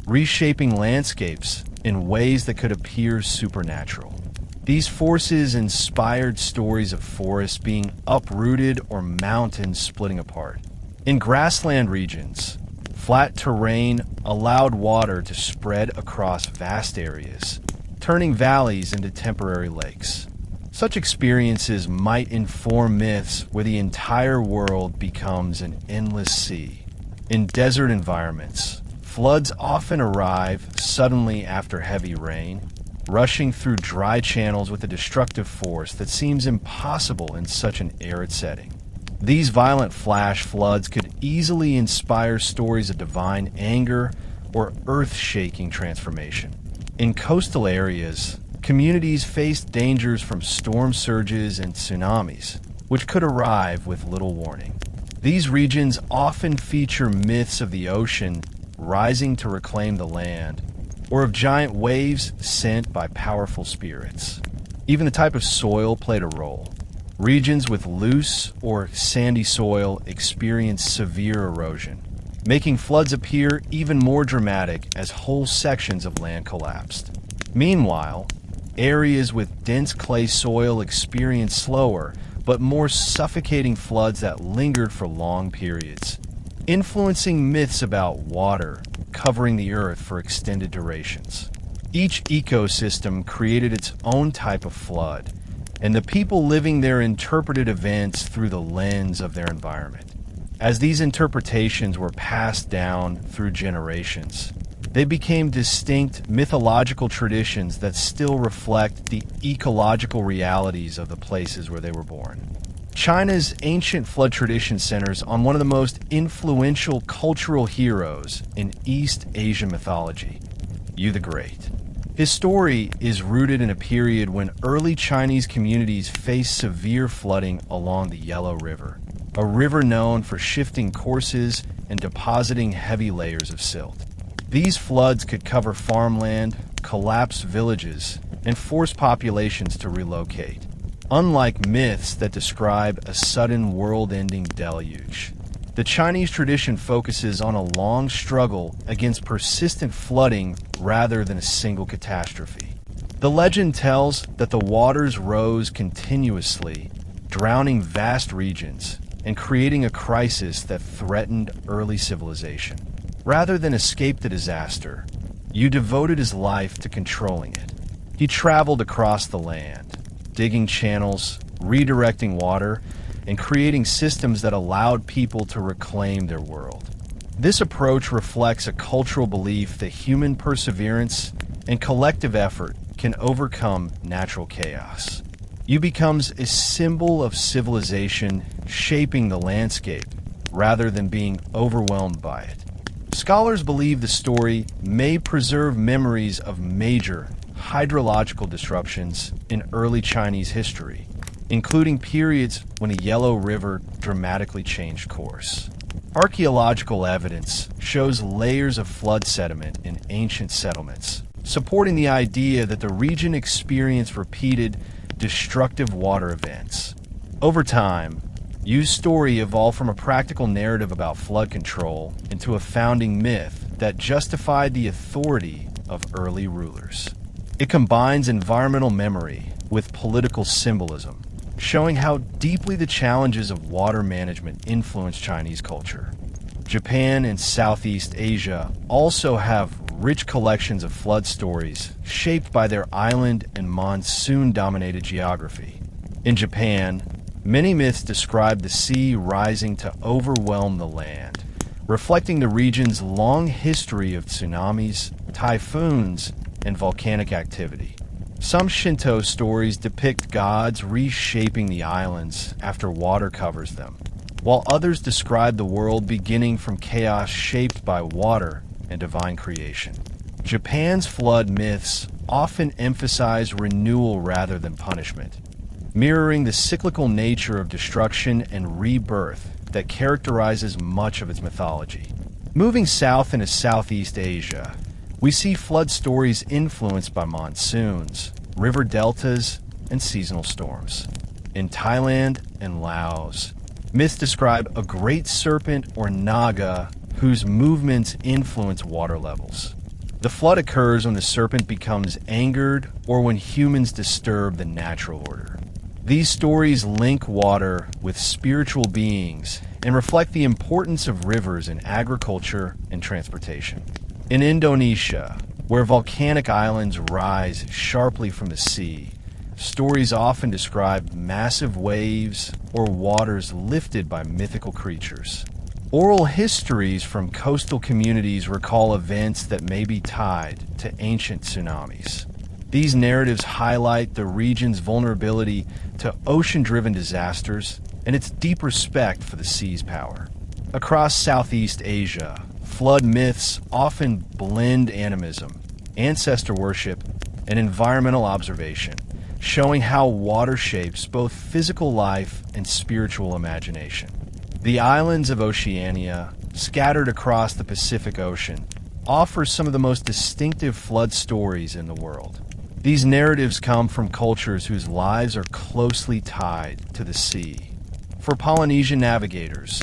reshaping landscapes in ways that could appear supernatural. These forces inspired stories of forests being uprooted or mountains splitting apart. In grassland regions, flat terrain allowed water to spread across vast areas, turning valleys into temporary lakes. Such experiences might inform myths where the entire world becomes an endless sea. In desert environments, Floods often arrive suddenly after heavy rain, rushing through dry channels with a destructive force that seems impossible in such an arid setting. These violent flash floods could easily inspire stories of divine anger or earth-shaking transformation. In coastal areas, communities faced dangers from storm surges and tsunamis, which could arrive with little warning. These regions often feature myths of the ocean rising to reclaim the land, or of giant waves sent by powerful spirits. Even the type of soil played a role. Regions with loose or sandy soil experienced severe erosion, making floods appear even more dramatic as whole sections of land collapsed. Meanwhile, areas with dense clay soil experienced slower but more suffocating floods that lingered for long periods, influencing myths about water covering the earth for extended durations. Each ecosystem created its own type of flood, and the people living there interpreted events through the lens of their environment. As these interpretations were passed down through generations, they became distinct mythological traditions that still reflect the ecological realities of the places where they were born. China's ancient flood tradition centers on one of the most influential cultural heroes in East Asian mythology, Yu the Great. His story is rooted in a period when early Chinese communities faced severe flooding along the Yellow River, a river known for shifting courses and depositing heavy layers of silt. These floods could cover farmland, collapse villages, and force populations to relocate. Unlike myths that describe a sudden world-ending deluge, the Chinese tradition focuses on a long struggle against persistent flooding rather than a single catastrophe. The legend tells that the waters rose continuously, drowning vast regions and creating a crisis that threatened early civilization. Rather than escape the disaster, Yu devoted his life to controlling it. He traveled across the land, digging channels, redirecting water, and creating systems that allowed people to reclaim their world. This approach reflects a cultural belief that human perseverance and collective effort can overcome natural chaos. Yu becomes a symbol of civilization shaping the landscape rather than being overwhelmed by it. Scholars believe the story may preserve memories of major hydrological disruptions in early Chinese history, including periods when the Yellow River dramatically changed course. Archaeological evidence shows layers of flood sediment in ancient settlements, supporting the idea that the region experienced repeated destructive water events. Over time, Yu's story evolved from a practical narrative about flood control into a founding myth that justified the authority of early rulers. It combines environmental memory with political symbolism, showing how deeply the challenges of water management influence Chinese culture. Japan and Southeast Asia also have rich collections of flood stories shaped by their island and monsoon-dominated geography. In Japan, many myths describe the sea rising to overwhelm the land, reflecting the region's long history of tsunamis, typhoons, and volcanic activity. Some Shinto stories depict gods reshaping the islands after water covers them, while others describe the world beginning from chaos shaped by water and divine creation. Japan's flood myths often emphasize renewal rather than punishment, mirroring the cyclical nature of destruction and rebirth that characterizes much of its mythology. Moving south into Southeast Asia, we see flood stories influenced by monsoons, river deltas, and seasonal storms. In Thailand and Laos, myths describe a great serpent or naga whose movements influence water levels. The flood occurs when the serpent becomes angered or when humans disturb the natural order. These stories link water with spiritual beings and reflect the importance of rivers in agriculture and transportation. In Indonesia, where volcanic islands rise sharply from the sea, stories often describe massive waves or waters lifted by mythical creatures. Oral histories from coastal communities recall events that may be tied to ancient tsunamis. These narratives highlight the region's vulnerability to ocean-driven disasters and its deep respect for the sea's power. Across Southeast Asia, flood myths often blend animism, ancestor worship, and environmental observation, showing how water shapes both physical life and spiritual imagination. The islands of Oceania, scattered across the Pacific Ocean, offer some of the most distinctive flood stories in the world. These narratives come from cultures whose lives are closely tied to the sea. For Polynesian navigators,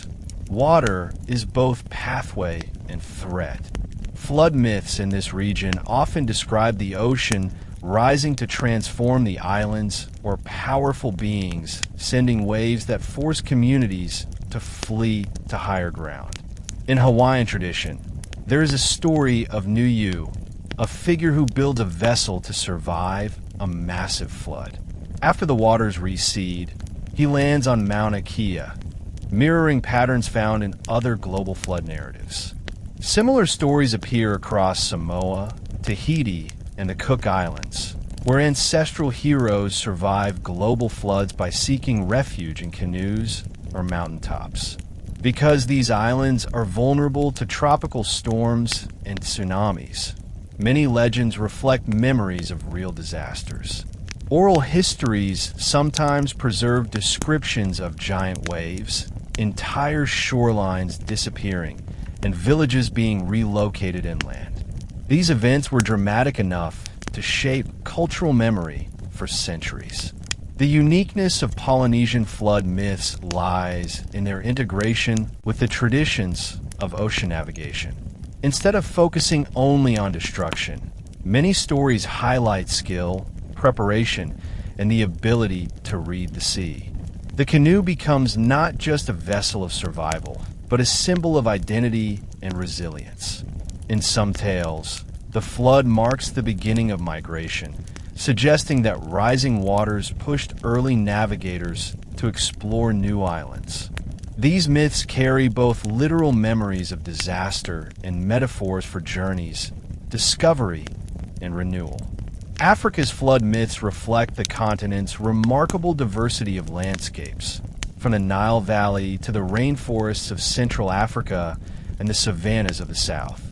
water is both pathway and threat. Flood myths in this region often describe the ocean rising to transform the islands or powerful beings sending waves that force communities to flee to higher ground. In Hawaiian tradition, there is a story of Nuyu, a figure who builds a vessel to survive a massive flood. After the waters recede, he lands on Mauna Kea, mirroring patterns found in other global flood narratives. Similar stories appear across Samoa, Tahiti, and the Cook Islands, where ancestral heroes survive global floods by seeking refuge in canoes or mountaintops. Because these islands are vulnerable to tropical storms and tsunamis, many legends reflect memories of real disasters. Oral histories sometimes preserve descriptions of giant waves, entire shorelines disappearing, and villages being relocated inland. These events were dramatic enough to shape cultural memory for centuries. The uniqueness of Polynesian flood myths lies in their integration with the traditions of ocean navigation. Instead of focusing only on destruction, many stories highlight skill, preparation, and the ability to read the sea. The canoe becomes not just a vessel of survival, but a symbol of identity and resilience. In some tales, the flood marks the beginning of migration, suggesting that rising waters pushed early navigators to explore new islands. These myths carry both literal memories of disaster and metaphors for journeys, discovery, and renewal. Africa's flood myths reflect the continent's remarkable diversity of landscapes, from the Nile Valley to the rainforests of Central Africa and the savannas of the South.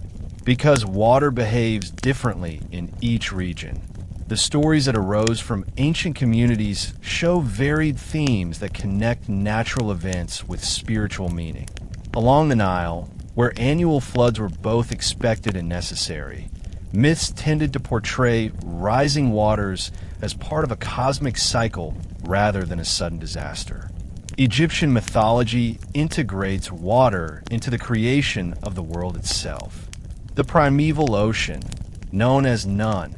Because water behaves differently in each region, the stories that arose from ancient communities show varied themes that connect natural events with spiritual meaning. Along the Nile, where annual floods were both expected and necessary, myths tended to portray rising waters as part of a cosmic cycle rather than a sudden disaster. Egyptian mythology integrates water into the creation of the world itself. The primeval ocean, known as Nun,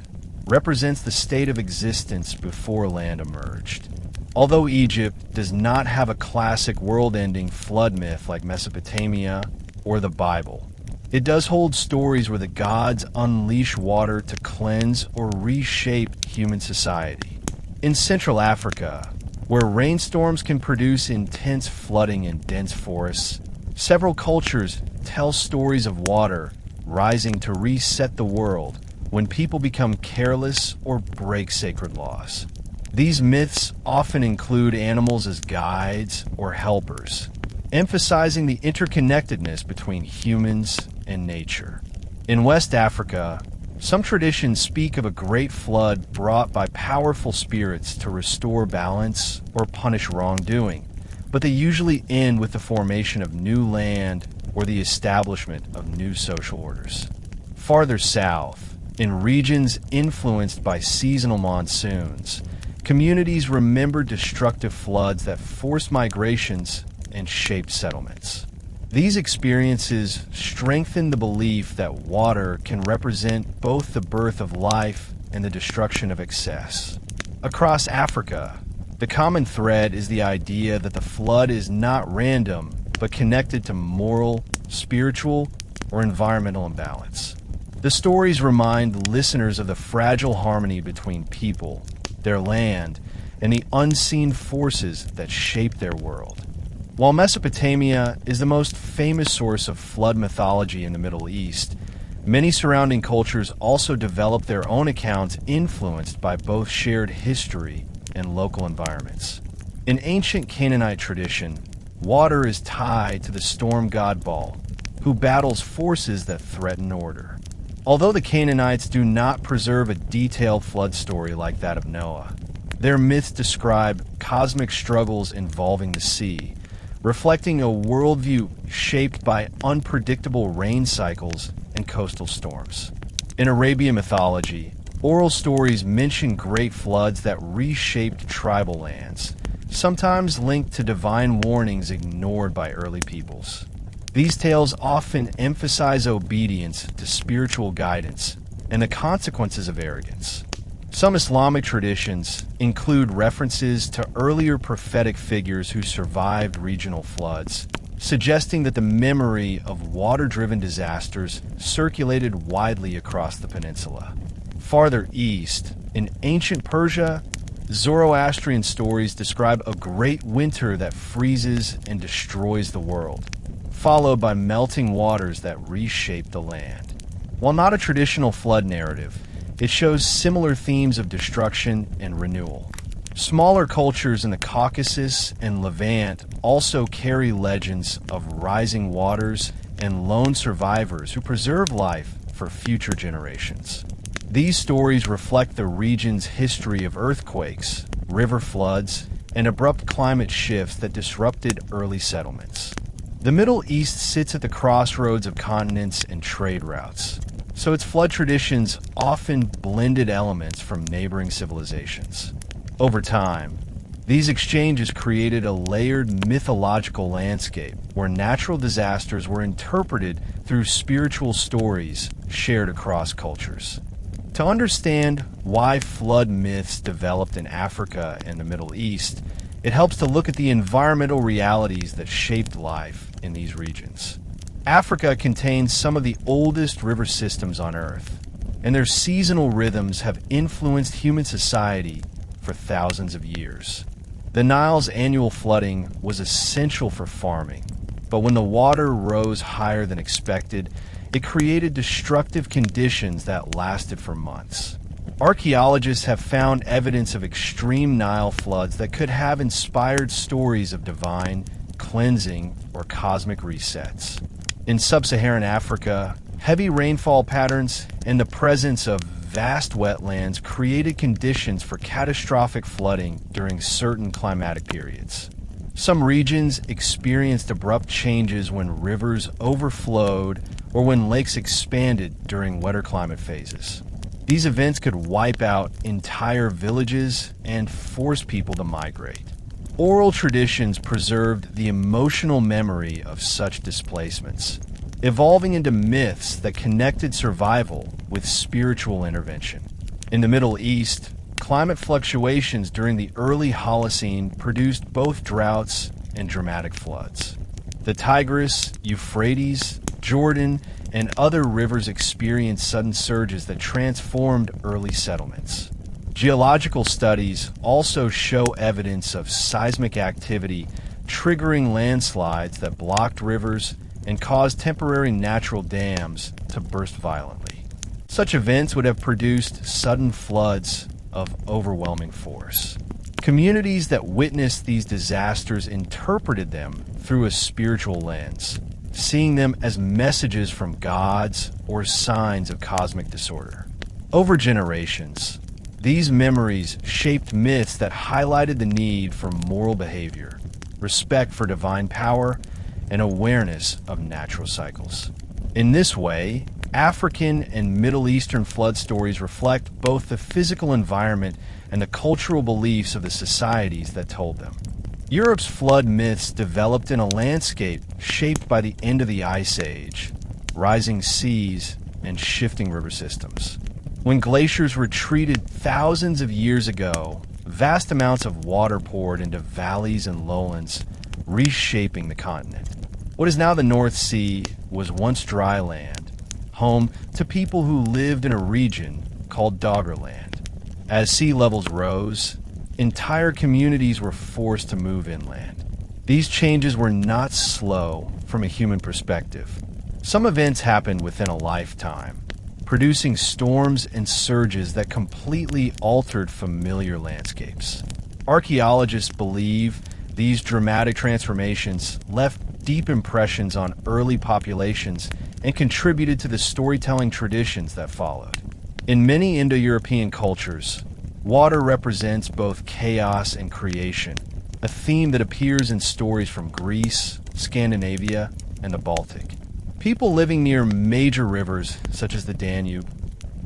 represents the state of existence before land emerged. Although Egypt does not have a classic world-ending flood myth like Mesopotamia or the Bible, it does hold stories where the gods unleash water to cleanse or reshape human society. In Central Africa, where rainstorms can produce intense flooding in dense forests, several cultures tell stories of water rising to reset the world when people become careless or break sacred laws. These myths often include animals as guides or helpers, emphasizing the interconnectedness between humans and nature. In West Africa, some traditions speak of a great flood brought by powerful spirits to restore balance or punish wrongdoing, but they usually end with the formation of new land or the establishment of new social orders. Farther south, in regions influenced by seasonal monsoons, communities remember destructive floods that forced migrations and shaped settlements. These experiences strengthen the belief that water can represent both the birth of life and the destruction of excess. Across Africa, the common thread is the idea that the flood is not random, but connected to moral, spiritual, or environmental imbalance. The stories remind listeners of the fragile harmony between people, their land, and the unseen forces that shape their world. While Mesopotamia is the most famous source of flood mythology in the Middle East, many surrounding cultures also developed their own accounts influenced by both shared history and local environments. In ancient Canaanite tradition, water is tied to the storm god Baal, who battles forces that threaten order. Although the Canaanites do not preserve a detailed flood story like that of Noah, their myths describe cosmic struggles involving the sea, reflecting a worldview shaped by unpredictable rain cycles and coastal storms. In Arabian mythology, oral stories mention great floods that reshaped tribal lands, sometimes linked to divine warnings ignored by early peoples. These tales often emphasize obedience to spiritual guidance and the consequences of arrogance. Some Islamic traditions include references to earlier prophetic figures who survived regional floods, suggesting that the memory of water-driven disasters circulated widely across the peninsula. Farther east, in ancient Persia, Zoroastrian stories describe a great winter that freezes and destroys the world, followed by melting waters that reshape the land. While not a traditional flood narrative, it shows similar themes of destruction and renewal. Smaller cultures in the Caucasus and Levant also carry legends of rising waters and lone survivors who preserve life for future generations. These stories reflect the region's history of earthquakes, river floods, and abrupt climate shifts that disrupted early settlements. The Middle East sits at the crossroads of continents and trade routes, so its flood traditions often blended elements from neighboring civilizations. Over time, these exchanges created a layered mythological landscape where natural disasters were interpreted through spiritual stories shared across cultures. To understand why flood myths developed in Africa and the Middle East, it helps to look at the environmental realities that shaped life in these regions. Africa contains some of the oldest river systems on Earth, and their seasonal rhythms have influenced human society for thousands of years. The Nile's annual flooding was essential for farming, but when the water rose higher than expected, it created destructive conditions that lasted for months. Archaeologists have found evidence of extreme Nile floods that could have inspired stories of divine cleansing or cosmic resets. In sub-Saharan Africa, heavy rainfall patterns and the presence of vast wetlands created conditions for catastrophic flooding during certain climatic periods. Some regions experienced abrupt changes when rivers overflowed or when lakes expanded during wetter climate phases. These events could wipe out entire villages and force people to migrate. Oral traditions preserved the emotional memory of such displacements, evolving into myths that connected survival with spiritual intervention. In the Middle East, climate fluctuations during the early Holocene produced both droughts and dramatic floods. The Tigris, Euphrates, Jordan, and other rivers experienced sudden surges that transformed early settlements. Geological studies also show evidence of seismic activity triggering landslides that blocked rivers and caused temporary natural dams to burst violently. Such events would have produced sudden floods of overwhelming force. Communities that witnessed these disasters interpreted them through a spiritual lens, seeing them as messages from gods or signs of cosmic disorder. Over generations, these memories shaped myths that highlighted the need for moral behavior, respect for divine power, and awareness of natural cycles. In this way, African and Middle Eastern flood stories reflect both the physical environment and the cultural beliefs of the societies that told them. Europe's flood myths developed in a landscape shaped by the end of the Ice Age, rising seas, and shifting river systems. When glaciers retreated thousands of years ago, vast amounts of water poured into valleys and lowlands, reshaping the continent. What is now the North Sea was once dry land, home to people who lived in a region called Doggerland. As sea levels rose, entire communities were forced to move inland. These changes were not slow from a human perspective. Some events happened within a lifetime, producing storms and surges that completely altered familiar landscapes. Archaeologists believe these dramatic transformations left deep impressions on early populations and contributed to the storytelling traditions that followed. In many Indo-European cultures, water represents both chaos and creation, a theme that appears in stories from Greece, Scandinavia, and the Baltic. People living near major rivers such as the Danube,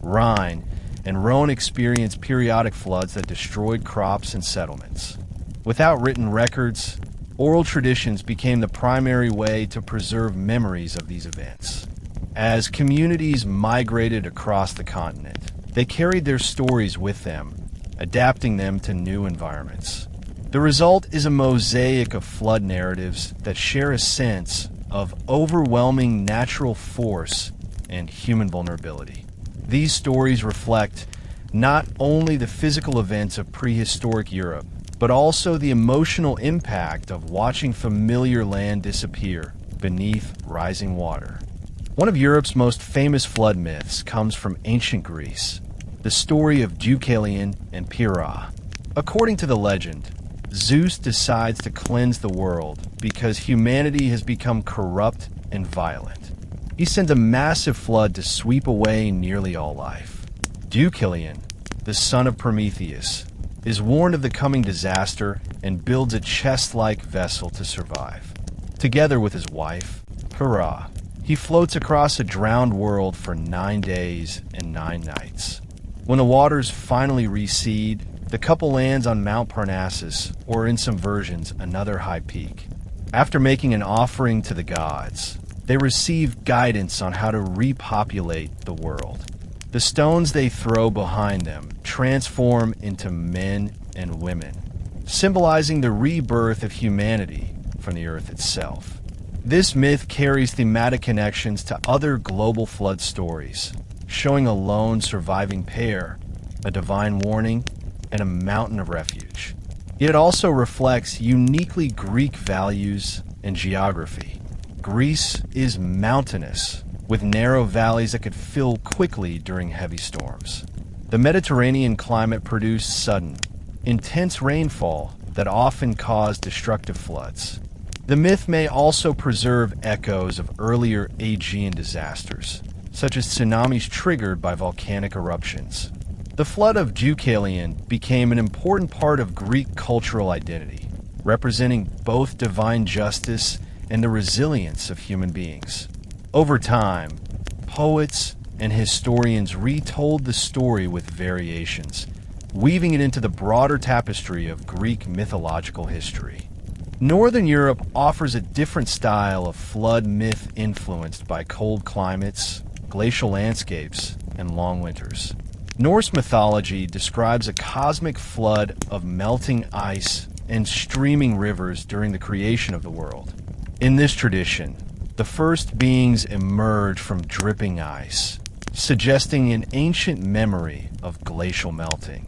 Rhine, and Rhone experienced periodic floods that destroyed crops and settlements. Without written records, oral traditions became the primary way to preserve memories of these events. As communities migrated across the continent, they carried their stories with them, adapting them to new environments. The result is a mosaic of flood narratives that share a sense of overwhelming natural force and human vulnerability. These stories reflect not only the physical events of prehistoric Europe, but also the emotional impact of watching familiar land disappear beneath rising water. One of Europe's most famous flood myths comes from ancient Greece, the story of Deucalion and Pyrrha. According to the legend, Zeus decides to cleanse the world because humanity has become corrupt and violent. He sends a massive flood to sweep away nearly all life. Deucalion, the son of Prometheus, is warned of the coming disaster and builds a chest-like vessel to survive. Together with his wife, Pyrrha, he floats across a drowned world for 9 days and 9 nights. When the waters finally recede, the couple lands on Mount Parnassus, or in some versions, another high peak. After making an offering to the gods, they receive guidance on how to repopulate the world. The stones they throw behind them transform into men and women, symbolizing the rebirth of humanity from the earth itself. This myth carries thematic connections to other global flood stories, showing a lone surviving pair, a divine warning, and a mountain of refuge. It also reflects uniquely Greek values and geography. Greece is mountainous, with narrow valleys that could fill quickly during heavy storms. The Mediterranean climate produced sudden, intense rainfall that often caused destructive floods. The myth may also preserve echoes of earlier Aegean disasters, such as tsunamis triggered by volcanic eruptions. The flood of Deucalion became an important part of Greek cultural identity, representing both divine justice and the resilience of human beings. Over time, poets and historians retold the story with variations, weaving it into the broader tapestry of Greek mythological history. Northern Europe offers a different style of flood myth influenced by cold climates, glacial landscapes, and long winters. Norse mythology describes a cosmic flood of melting ice and streaming rivers during the creation of the world. In this tradition, the first beings emerge from dripping ice, suggesting an ancient memory of glacial melting.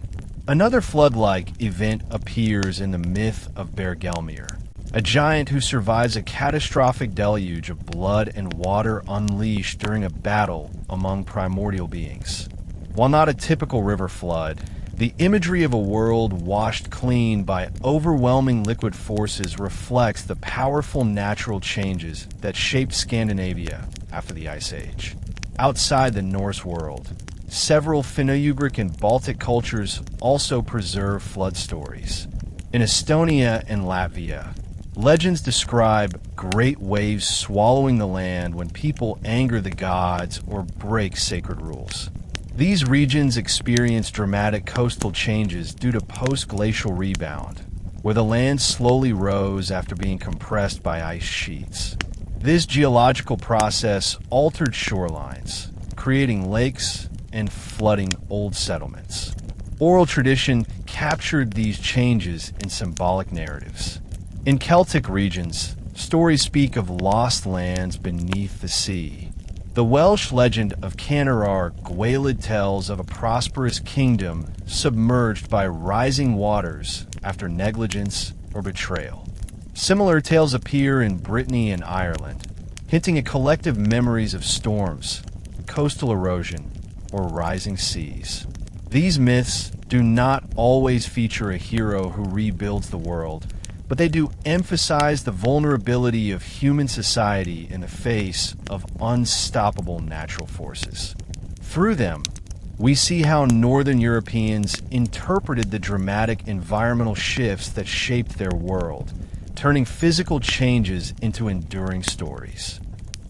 Another flood-like event appears in the myth of Bergelmir, a giant who survives a catastrophic deluge of blood and water unleashed during a battle among primordial beings. While not a typical river flood, the imagery of a world washed clean by overwhelming liquid forces reflects the powerful natural changes that shaped Scandinavia after the Ice Age. Outside the Norse world, several Finno-Ugric and Baltic cultures also preserve flood stories. In Estonia and Latvia, legends describe great waves swallowing the land when people anger the gods or break sacred rules. These regions experience dramatic coastal changes due to post-glacial rebound, where the land slowly rose after being compressed by ice sheets. This geological process altered shorelines, creating lakes and flooding old settlements. Oral tradition captured these changes in symbolic narratives. In Celtic regions, stories speak of lost lands beneath the sea. The Welsh legend of Canurar Gwaelid tells of a prosperous kingdom submerged by rising waters after negligence or betrayal. Similar tales appear in Brittany and Ireland, hinting at collective memories of storms, coastal erosion, or rising seas. These myths do not always feature a hero who rebuilds the world, but they do emphasize the vulnerability of human society in the face of unstoppable natural forces. Through them, we see how Northern Europeans interpreted the dramatic environmental shifts that shaped their world, turning physical changes into enduring stories.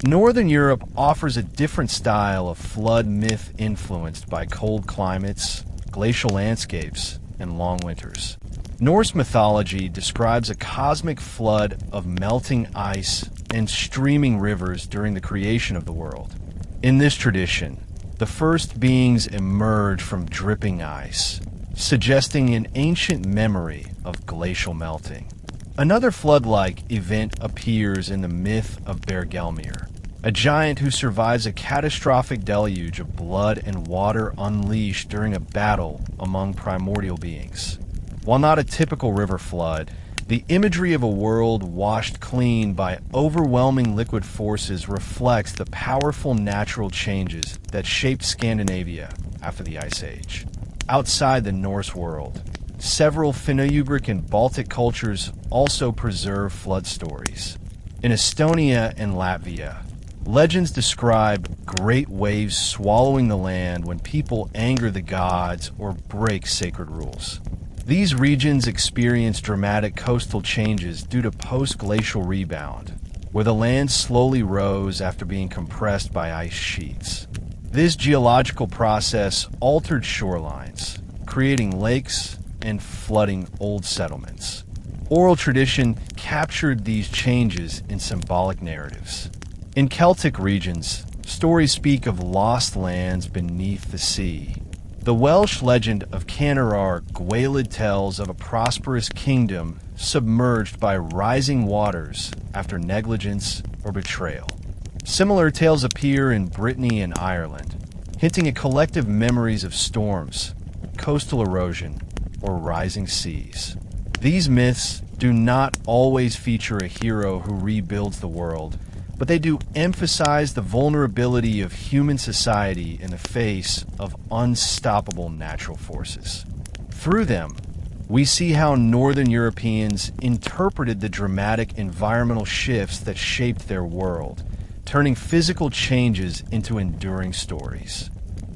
Northern Europe offers a different style of flood myth influenced by cold climates, glacial landscapes, and long winters. Norse mythology describes a cosmic flood of melting ice and streaming rivers during the creation of the world. In this tradition, the first beings emerge from dripping ice, suggesting an ancient memory of glacial melting. Another flood-like event appears in the myth of Gilgamesh, a giant who survives a catastrophic deluge of blood and water unleashed during a battle among primordial beings. While not a typical river flood, the imagery of a world washed clean by overwhelming liquid forces reflects the powerful natural changes that shaped Scandinavia after the Ice Age. Outside the Norse world, several Finno-Ugric and Baltic cultures also preserve flood stories. In Estonia and Latvia, legends describe great waves swallowing the land when people anger the gods or break sacred rules. These regions experience dramatic coastal changes due to post-glacial rebound, where the land slowly rose after being compressed by ice sheets. This geological process altered shorelines, creating lakes and flooding old settlements. Oral tradition captured these changes in symbolic narratives. In Celtic regions, stories speak of lost lands beneath the sea. The Welsh legend of Canurar Gwaelid tells of a prosperous kingdom submerged by rising waters after negligence or betrayal. Similar tales appear in Brittany and Ireland, hinting at collective memories of storms, coastal erosion, or rising seas. These myths do not always feature a hero who rebuilds the world, but they do emphasize the vulnerability of human society in the face of unstoppable natural forces. Through them, we see how Northern Europeans interpreted the dramatic environmental shifts that shaped their world, turning physical changes into enduring stories.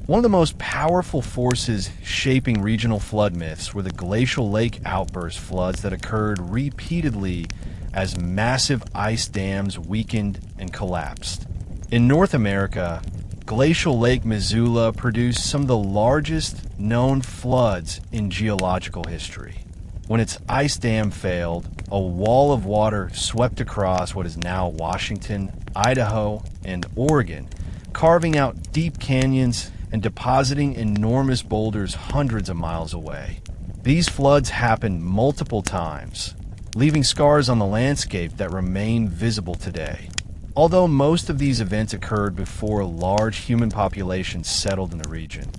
One of the most powerful forces shaping regional flood myths were the glacial lake outburst floods that occurred repeatedly as massive ice dams weakened and collapsed. In North America, glacial Lake Missoula produced some of the largest known floods in geological history. When its ice dam failed, a wall of water swept across what is now Washington, Idaho, and Oregon, carving out deep canyons and depositing enormous boulders hundreds of miles away. These floods happened multiple times, leaving scars on the landscape that remain visible today. Although most of these events occurred before large human populations settled in the region,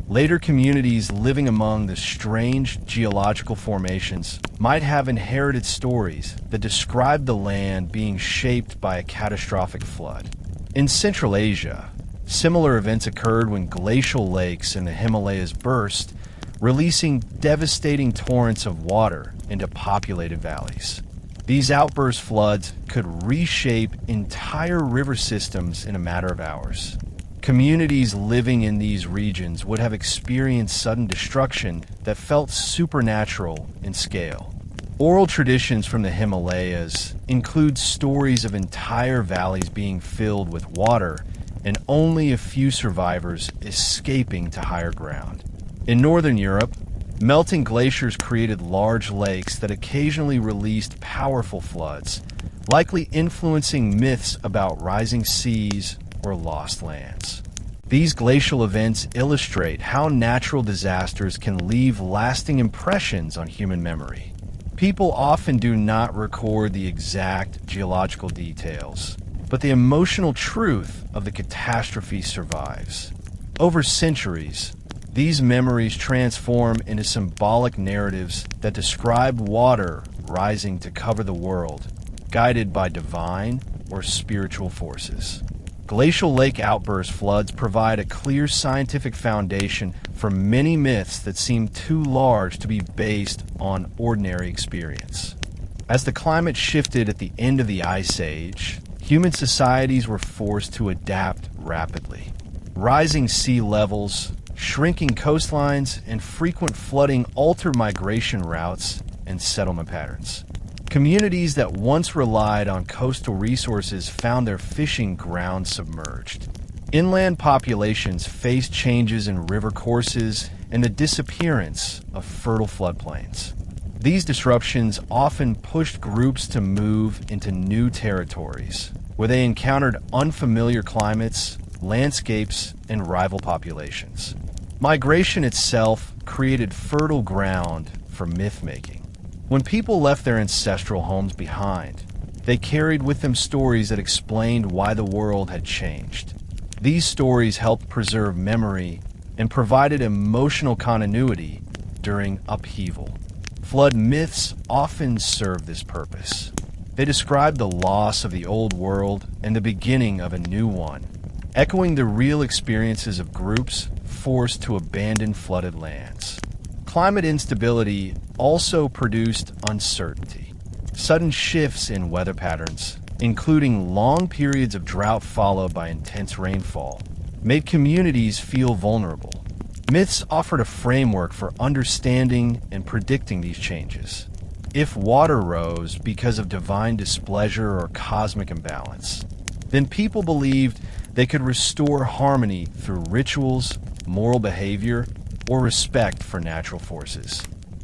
later communities living among the strange geological formations might have inherited stories that describe the land being shaped by a catastrophic flood. In Central Asia, similar events occurred when glacial lakes in the Himalayas burst, releasing devastating torrents of water into populated valleys. These outburst floods could reshape entire river systems in a matter of hours. Communities living in these regions would have experienced sudden destruction that felt supernatural in scale. Oral traditions from the Himalayas include stories of entire valleys being filled with water and only a few survivors escaping to higher ground. In Northern Europe, melting glaciers created large lakes that occasionally released powerful floods, likely influencing myths about rising seas or lost lands. These glacial events illustrate how natural disasters can leave lasting impressions on human memory. People often do not record the exact geological details, but the emotional truth of the catastrophe survives. Over centuries, These memories transform into symbolic narratives that describe water rising to cover the world, guided by divine or spiritual forces. Glacial lake outburst floods provide a clear scientific foundation for many myths that seem too large to be based on ordinary experience. As the climate shifted at the end of the Ice Age, human societies were forced to adapt rapidly. Rising sea levels, shrinking coastlines, and frequent flooding altered migration routes and settlement patterns. Communities that once relied on coastal resources found their fishing grounds submerged. Inland populations faced changes in river courses and the disappearance of fertile floodplains. These disruptions often pushed groups to move into new territories, where they encountered unfamiliar climates, landscapes, and rival populations. Migration itself created fertile ground for myth-making. When people left their ancestral homes behind, they carried with them stories that explained why the world had changed. These stories helped preserve memory and provided emotional continuity during upheaval. Flood myths often serve this purpose. They describe the loss of the old world and the beginning of a new one, echoing the real experiences of groups forced to abandon flooded lands. Climate instability also produced uncertainty. Sudden shifts in weather patterns, including long periods of drought followed by intense rainfall, made communities feel vulnerable. Myths offered a framework for understanding and predicting these changes. If water rose because of divine displeasure or cosmic imbalance, then people believed they could restore harmony through rituals, moral behavior, or respect for natural forces.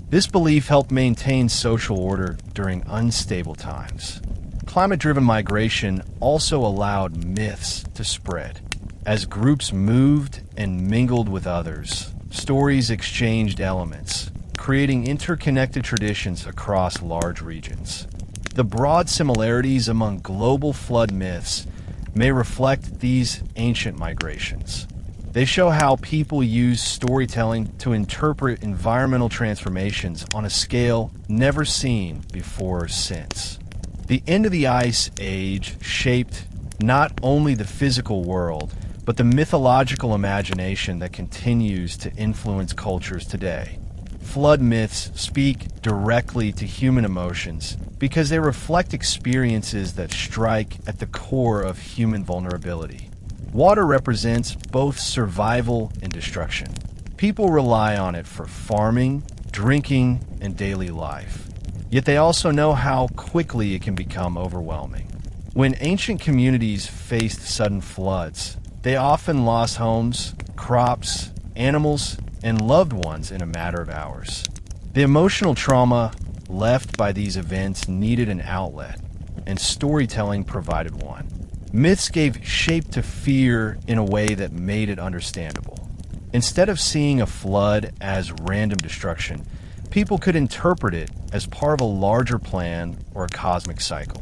This belief helped maintain social order during unstable times. Climate-driven migration also allowed myths to spread. As groups moved and mingled with others, stories exchanged elements, creating interconnected traditions across large regions. The broad similarities among global flood myths may reflect these ancient migrations. They show how people use storytelling to interpret environmental transformations on a scale never seen before or since. The end of the Ice Age shaped not only the physical world, but the mythological imagination that continues to influence cultures today. Flood myths speak directly to human emotions because they reflect experiences that strike at the core of human vulnerability. Water represents both survival and destruction. People rely on it for farming, drinking, and daily life. Yet they also know how quickly it can become overwhelming. When ancient communities faced sudden floods, they often lost homes, crops, animals, and loved ones in a matter of hours. The emotional trauma left by these events needed an outlet, and storytelling provided one. Myths gave shape to fear in a way that made it understandable. Instead of seeing a flood as random destruction, people could interpret it as part of a larger plan or a cosmic cycle.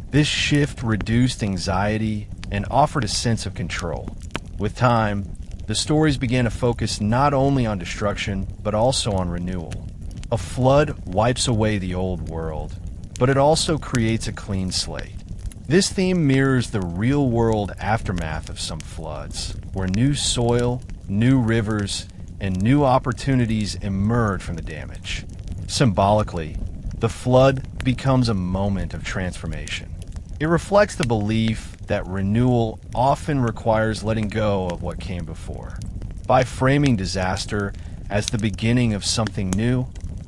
This shift reduced anxiety and offered a sense of control. With time, the stories began to focus not only on destruction, but also on renewal. A flood wipes away the old world, but it also creates a clean slate. This theme mirrors the real-world aftermath of some floods, where new soil, new rivers, and new opportunities emerge from the damage. Symbolically, the flood becomes a moment of transformation. It reflects the belief that renewal often requires letting go of what came before. By framing disaster as the beginning of something new,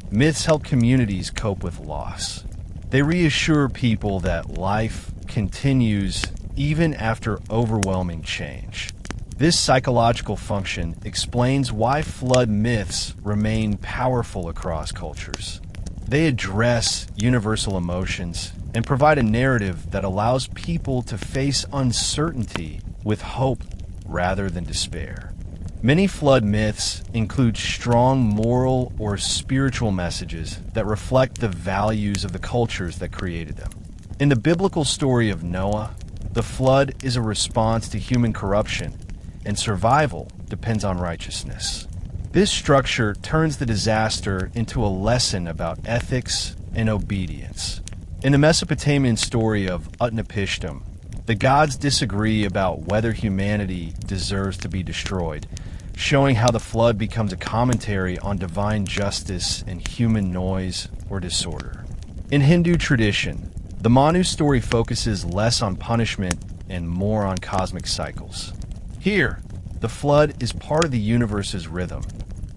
myths help communities cope with loss. They reassure people that life continues even after overwhelming change. This psychological function explains why flood myths remain powerful across cultures. They address universal emotions and provide a narrative that allows people to face uncertainty with hope rather than despair. Many flood myths include strong moral or spiritual messages that reflect the values of the cultures that created them. In the biblical story of Noah, the flood is a response to human corruption, and survival depends on righteousness. This structure turns the disaster into a lesson about ethics and obedience. In the Mesopotamian story of Utnapishtim, the gods disagree about whether humanity deserves to be destroyed, showing how the flood becomes a commentary on divine justice and human noise or disorder. In Hindu tradition, the Manu story focuses less on punishment and more on cosmic cycles. Here, the flood is part of the universe's rhythm,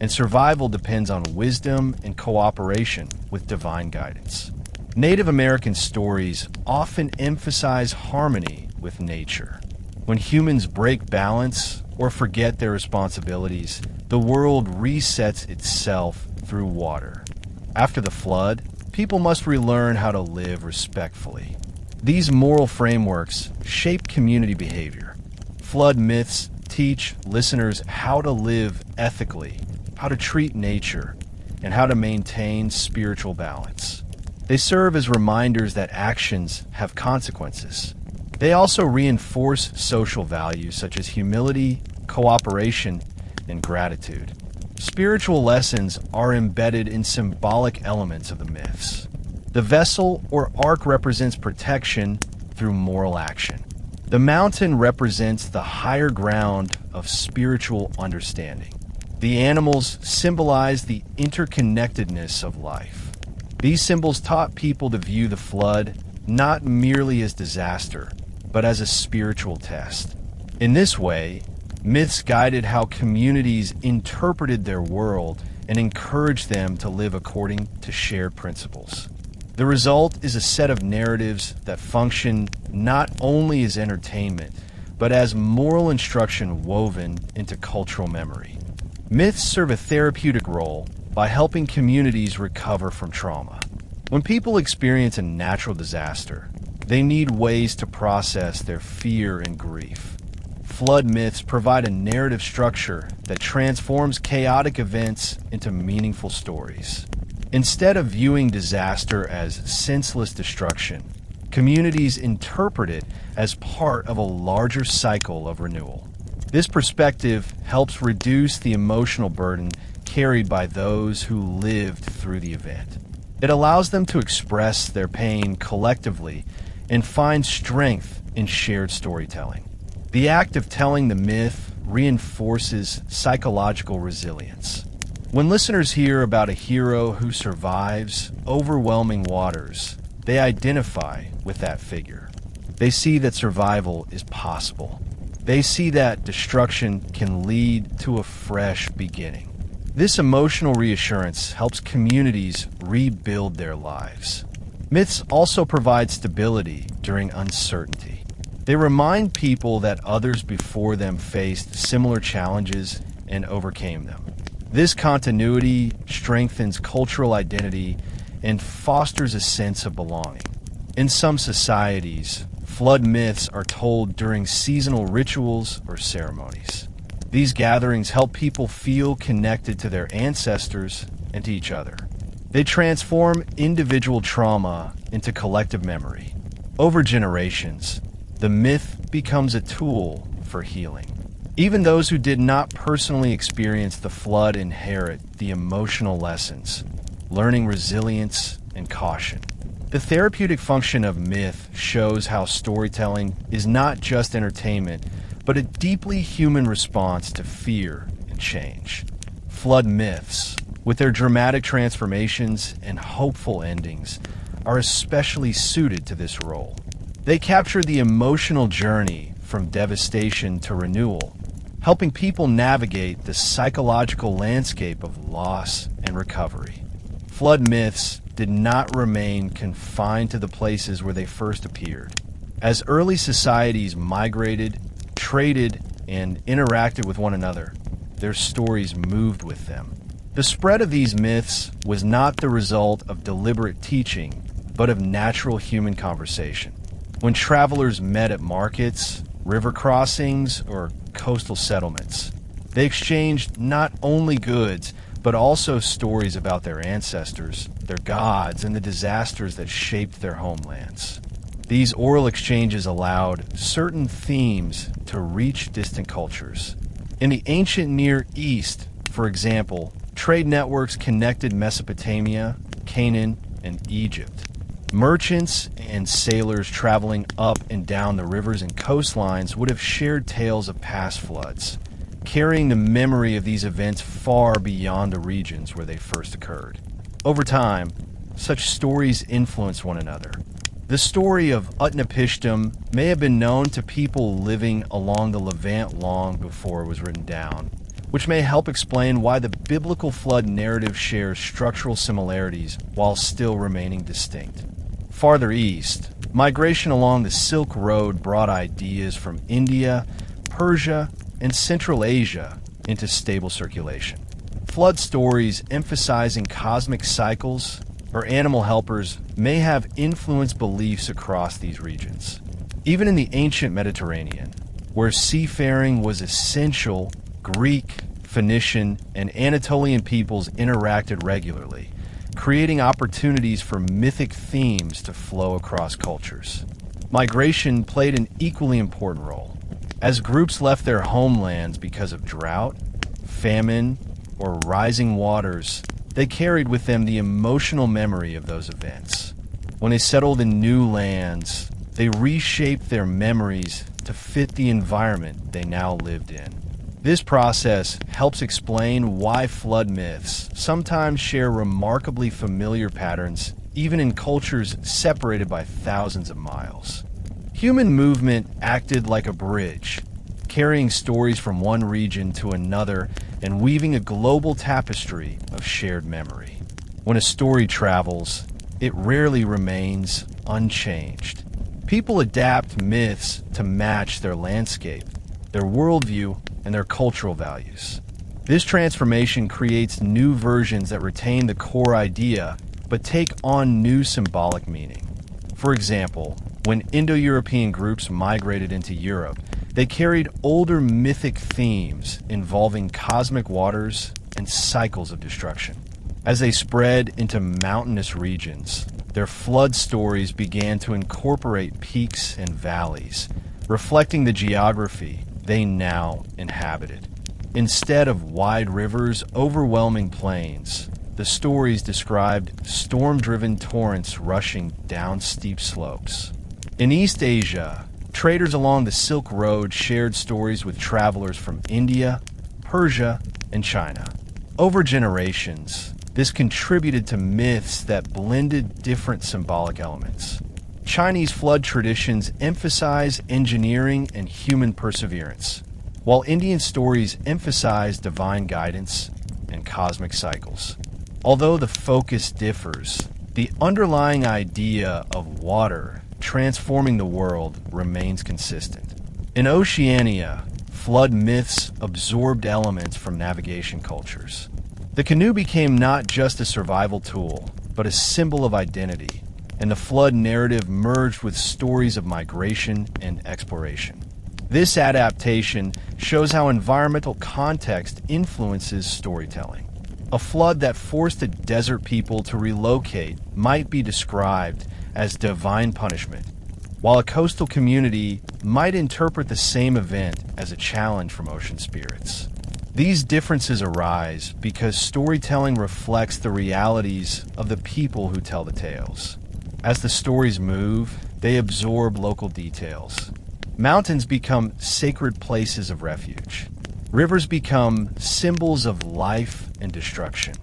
and survival depends on wisdom and cooperation with divine guidance. Native American stories often emphasize harmony with nature. When humans break balance or forget their responsibilities, the world resets itself through water. After the flood, people must relearn how to live respectfully. These moral frameworks shape community behavior. Flood myths teach listeners how to live ethically, how to treat nature, and how to maintain spiritual balance. They serve as reminders that actions have consequences. They also reinforce social values such as humility, cooperation, and gratitude. Spiritual lessons are embedded in symbolic elements of the myths. The vessel or ark represents protection through moral action. The mountain represents the higher ground of spiritual understanding. The animals symbolize the interconnectedness of life. These symbols taught people to view the flood not merely as disaster, but as a spiritual test. In this way, myths guided how communities interpreted their world and encouraged them to live according to shared principles. The result is a set of narratives that function not only as entertainment, but as moral instruction woven into cultural memory. Myths serve a therapeutic role by helping communities recover from trauma. When people experience a natural disaster, they need ways to process their fear and grief. Flood myths provide a narrative structure that transforms chaotic events into meaningful stories. Instead of viewing disaster as senseless destruction, communities interpret it as part of a larger cycle of renewal. This perspective helps reduce the emotional burden carried by those who lived through the event. It allows them to express their pain collectively and find strength in shared storytelling. The act of telling the myth reinforces psychological resilience. When listeners hear about a hero who survives overwhelming waters, they identify with that figure. They see that survival is possible. They see that destruction can lead to a fresh beginning. This emotional reassurance helps communities rebuild their lives. Myths also provide stability during uncertainty. They remind people that others before them faced similar challenges and overcame them. This continuity strengthens cultural identity and fosters a sense of belonging. In some societies, flood myths are told during seasonal rituals or ceremonies. These gatherings help people feel connected to their ancestors and to each other. They transform individual trauma into collective memory. Over generations, the myth becomes a tool for healing. Even those who did not personally experience the flood inherit the emotional lessons, learning resilience and caution. The therapeutic function of myth shows how storytelling is not just entertainment, but a deeply human response to fear and change. Flood myths, with their dramatic transformations and hopeful endings, are especially suited to this role. They capture the emotional journey from devastation to renewal, helping people navigate the psychological landscape of loss and recovery. Flood myths did not remain confined to the places where they first appeared. As early societies migrated, traded, and interacted with one another, their stories moved with them. The spread of these myths was not the result of deliberate teaching, but of natural human conversation. When travelers met at markets, river crossings, or coastal settlements, they exchanged not only goods, but also stories about their ancestors, their gods, and the disasters that shaped their homelands. These oral exchanges allowed certain themes to reach distant cultures. In the ancient Near East, For example, trade networks connected Mesopotamia, Canaan, and Egypt. Merchants and sailors traveling up and down the rivers and coastlines would have shared tales of past floods, carrying the memory of these events far beyond the regions where they first occurred. Over time, such stories influence one another. The story of Utnapishtim may have been known to people living along the Levant long before it was written down, which may help explain why the biblical flood narrative shares structural similarities while still remaining distinct. Farther east, migration along the Silk Road brought ideas from India, Persia, and Central Asia into stable circulation. Flood stories emphasizing cosmic cycles or animal helpers may have influenced beliefs across these regions. Even in the ancient Mediterranean, where seafaring was essential, Greek, Phoenician, and Anatolian peoples interacted regularly, creating opportunities for mythic themes to flow across cultures. Migration played an equally important role. As groups left their homelands because of drought, famine, or rising waters, they carried with them the emotional memory of those events. When they settled in new lands, they reshaped their memories to fit the environment they now lived in. This process helps explain why flood myths sometimes share remarkably familiar patterns even in cultures separated by thousands of miles. Human movement acted like a bridge, carrying stories from one region to another and weaving a global tapestry of shared memory. When a story travels, it rarely remains unchanged. People adapt myths to match their landscape, their worldview, and their cultural values. This transformation creates new versions that retain the core idea but take on new symbolic meaning. For example, when Indo-European groups migrated into Europe, they carried older mythic themes involving cosmic waters and cycles of destruction. As they spread into mountainous regions, their flood stories began to incorporate peaks and valleys, reflecting the geography they now inhabited. Instead of wide rivers, overwhelming plains, the stories described storm-driven torrents rushing down steep slopes. In East Asia, traders along the Silk Road shared stories with travelers from India, Persia, and China. Over generations, this contributed to myths that blended different symbolic elements. Chinese flood traditions emphasize engineering and human perseverance, while Indian stories emphasize divine guidance and cosmic cycles. Although the focus differs, the underlying idea of water transforming the world remains consistent. In Oceania, flood myths absorbed elements from navigation cultures. The canoe became not just a survival tool, but a symbol of identity, and the flood narrative merged with stories of migration and exploration. This adaptation shows how environmental context influences storytelling. A flood that forced a desert people to relocate might be described as divine punishment, while a coastal community might interpret the same event as a challenge from ocean spirits. These differences arise because storytelling reflects the realities of the people who tell the tales. As the stories move, they absorb local details. Mountains become sacred places of refuge. Rivers become symbols of life and destruction.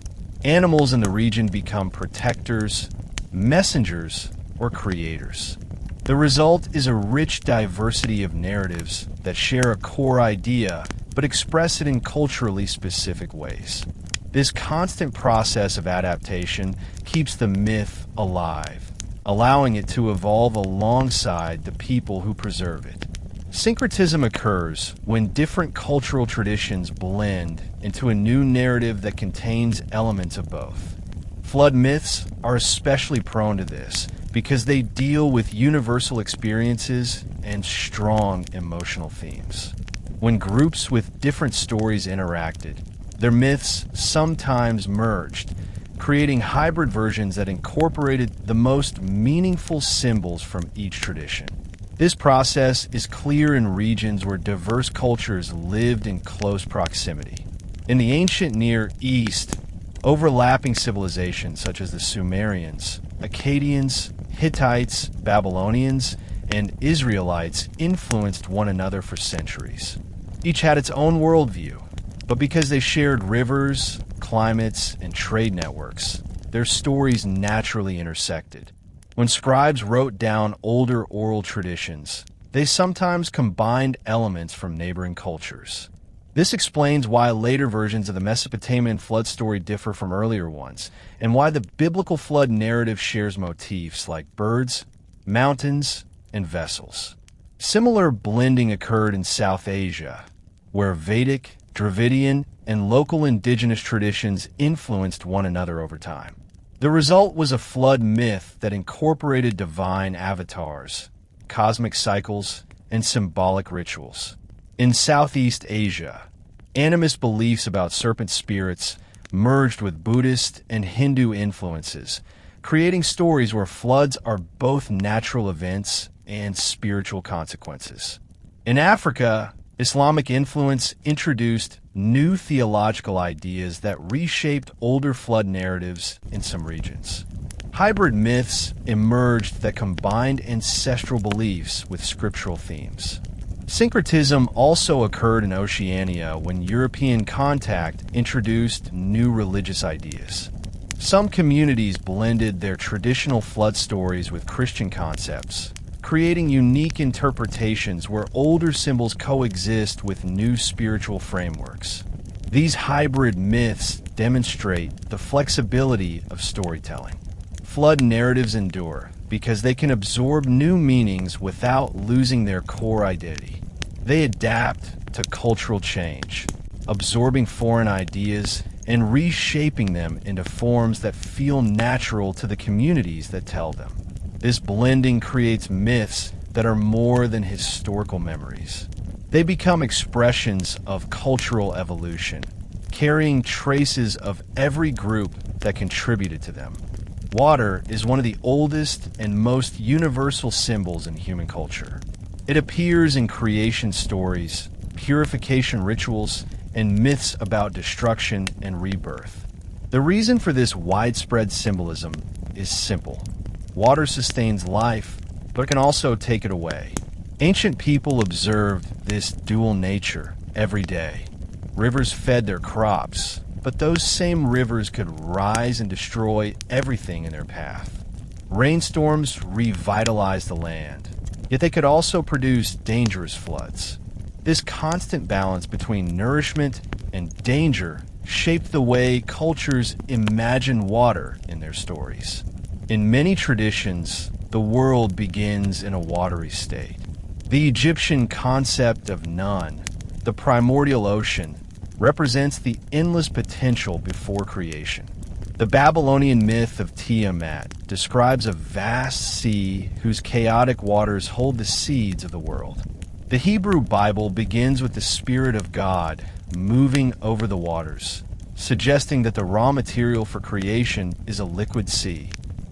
Animals in the region become protectors, messengers, or creators. The result is a rich diversity of narratives that share a core idea but express it in culturally specific ways. This constant process of adaptation keeps the myth alive, allowing it to evolve alongside the people who preserve it. Syncretism occurs when different cultural traditions blend into a new narrative that contains elements of both. Flood myths are especially prone to this because they deal with universal experiences and strong emotional themes. When groups with different stories interacted, their myths sometimes merged, creating hybrid versions that incorporated the most meaningful symbols from each tradition. This process is clear in regions where diverse cultures lived in close proximity. In the ancient Near East, overlapping civilizations such as the Sumerians, Akkadians, Hittites, Babylonians, and Israelites influenced one another for centuries. Each had its own worldview, but because they shared rivers, climates, and trade networks, their stories naturally intersected. When scribes wrote down older oral traditions, they sometimes combined elements from neighboring cultures. This explains why later versions of the Mesopotamian flood story differ from earlier ones, and why the biblical flood narrative shares motifs like birds, mountains, and vessels. Similar blending occurred in South Asia, where Vedic, Dravidian, and local indigenous traditions influenced one another over time. The result was a flood myth that incorporated divine avatars, cosmic cycles, and symbolic rituals. In Southeast Asia, animist beliefs about serpent spirits merged with Buddhist and Hindu influences, creating stories where floods are both natural events and spiritual consequences. In Africa, Islamic influence introduced new theological ideas that reshaped older flood narratives in some regions. Hybrid myths emerged that combined ancestral beliefs with scriptural themes. Syncretism also occurred in Oceania when European contact introduced new religious ideas. Some communities blended their traditional flood stories with Christian concepts, creating unique interpretations where older symbols coexist with new spiritual frameworks. These hybrid myths demonstrate the flexibility of storytelling. Flood narratives endure because they can absorb new meanings without losing their core identity. They adapt to cultural change, absorbing foreign ideas and reshaping them into forms that feel natural to the communities that tell them. This blending creates myths that are more than historical memories. They become expressions of cultural evolution, carrying traces of every group that contributed to them. Water is one of the oldest and most universal symbols in human culture. It appears in creation stories, purification rituals, and myths about destruction and rebirth. The reason for this widespread symbolism is simple. Water sustains life, but can also take it away. Ancient people observed this dual nature every day. Rivers fed their crops, but those same rivers could rise and destroy everything in their path. Rainstorms revitalized the land, yet they could also produce dangerous floods. This constant balance between nourishment and danger shaped the way cultures imagine water in their stories. In many traditions, the world begins in a watery state. The Egyptian concept of Nun, the primordial ocean, represents the endless potential before creation. The Babylonian myth of Tiamat describes a vast sea whose chaotic waters hold the seeds of the world. The Hebrew Bible begins with the Spirit of God moving over the waters, suggesting that the raw material for creation is a liquid sea.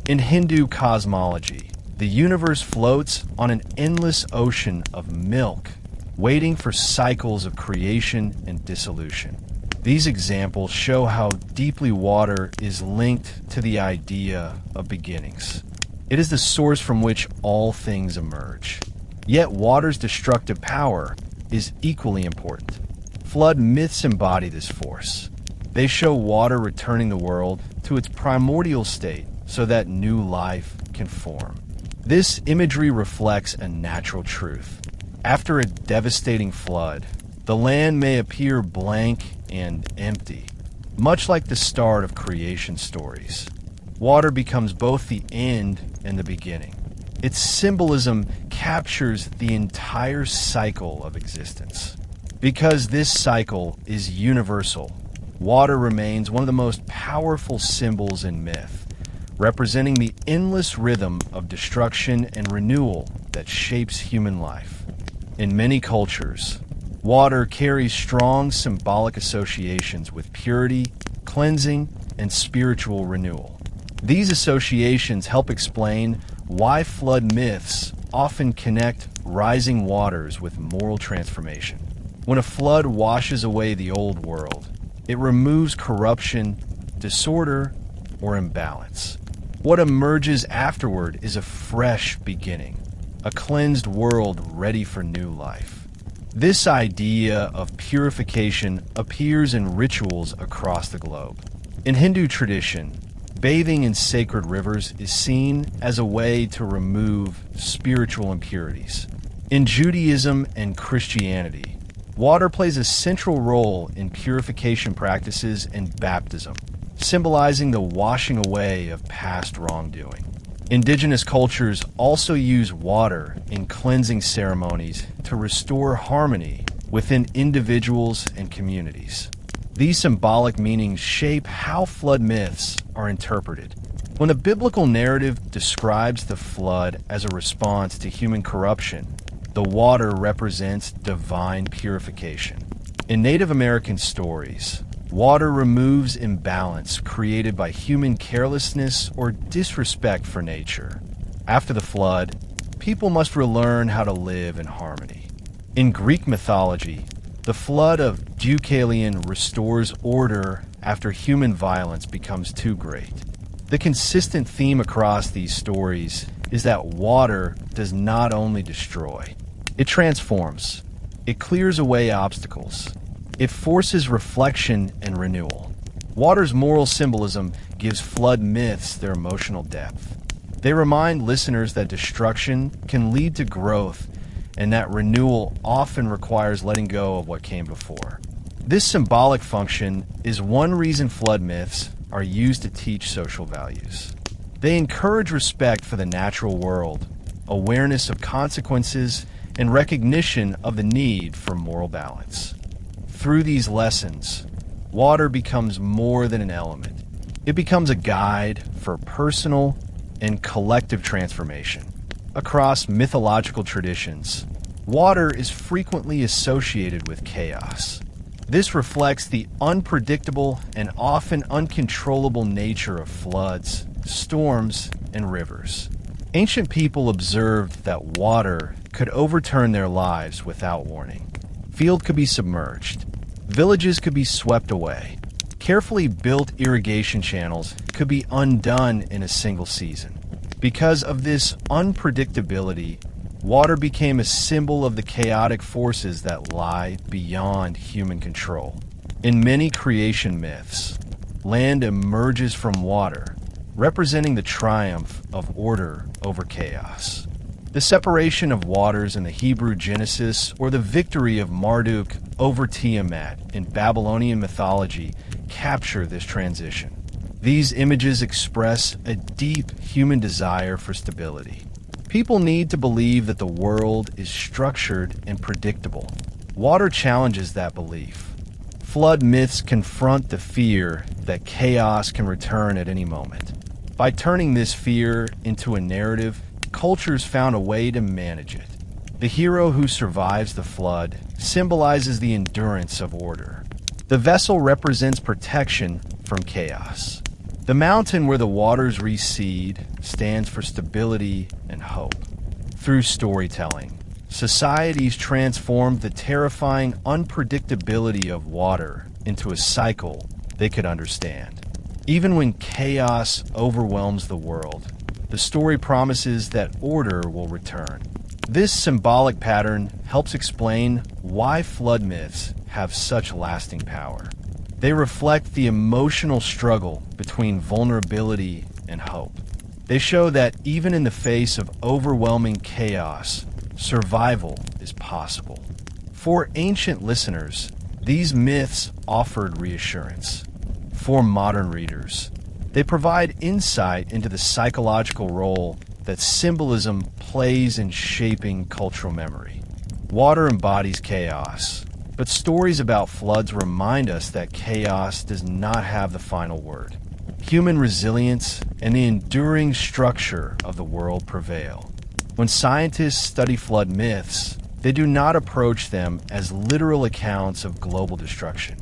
In Hindu cosmology, the universe floats on an endless ocean of milk, waiting for cycles of creation and dissolution. These examples show how deeply water is linked to the idea of beginnings. It is the source from which all things emerge. Yet water's destructive power is equally important. Flood myths embody this force. They show water returning the world to its primordial state so that new life can form. This imagery reflects a natural truth. After a devastating flood, the land may appear blank and empty, much like the start of creation stories. Water becomes both the end and the beginning. Its symbolism captures the entire cycle of existence. Because this cycle is universal, water remains one of the most powerful symbols in myth, representing the endless rhythm of destruction and renewal that shapes human life. In many cultures, water carries strong symbolic associations with purity, cleansing, and spiritual renewal. These associations help explain why flood myths often connect rising waters with moral transformation. When a flood washes away the old world, It removes corruption, disorder, or imbalance. What emerges afterward is a fresh beginning, a cleansed world ready for new life. This idea of purification appears in rituals across the globe. In Hindu tradition, bathing in sacred rivers is seen as a way to remove spiritual impurities. In Judaism and Christianity, water plays a central role in purification practices and baptism, symbolizing the washing away of past wrongdoing. Indigenous cultures also use water in cleansing ceremonies to restore harmony within individuals and communities. These symbolic meanings shape how flood myths are interpreted. When the biblical narrative describes the flood as a response to human corruption, the water represents divine purification. In Native American stories, water removes imbalance created by human carelessness or disrespect for nature. After the flood, people must relearn how to live in harmony. In Greek mythology, the flood of Deucalion restores order after human violence becomes too great. The consistent theme across these stories is that water does not only destroy, it transforms. It clears away obstacles. It forces reflection and renewal. Water's moral symbolism gives flood myths their emotional depth. They remind listeners that destruction can lead to growth and that renewal often requires letting go of what came before. This symbolic function is one reason flood myths are used to teach social values. They encourage respect for the natural world, awareness of consequences, and recognition of the need for moral balance. Through these lessons, water becomes more than an element. It becomes a guide for personal and collective transformation. Across mythological traditions, water is frequently associated with chaos. This reflects the unpredictable and often uncontrollable nature of floods, storms, and rivers. Ancient people observed that water could overturn their lives without warning. Fields could be submerged. Villages could be swept away. Carefully built irrigation channels could be undone in a single season. Because of this unpredictability, water became a symbol of the chaotic forces that lie beyond human control. In many creation myths, land emerges from water, representing the triumph of order over chaos. The separation of waters in the Hebrew Genesis or the victory of Marduk over Tiamat in Babylonian mythology capture this transition. These images express a deep human desire for stability. People need to believe that the world is structured and predictable. Water challenges that belief. Flood myths confront the fear that chaos can return at any moment. By turning this fear into a narrative, cultures found a way to manage it. The hero who survives the flood symbolizes the endurance of order. The vessel represents protection from chaos. The mountain where the waters recede stands for stability and hope. Through storytelling, societies transformed the terrifying unpredictability of water into a cycle they could understand. Even when chaos overwhelms the world, the story promises that order will return. This symbolic pattern helps explain why flood myths have such lasting power. They reflect the emotional struggle between vulnerability and hope. They show that even in the face of overwhelming chaos, survival is possible. For ancient listeners, these myths offered reassurance. For modern readers, they provide insight into the psychological role that symbolism plays in shaping cultural memory. Water embodies chaos, but stories about floods remind us that chaos does not have the final word. Human resilience and the enduring structure of the world prevail. When scientists study flood myths, they do not approach them as literal accounts of global destruction.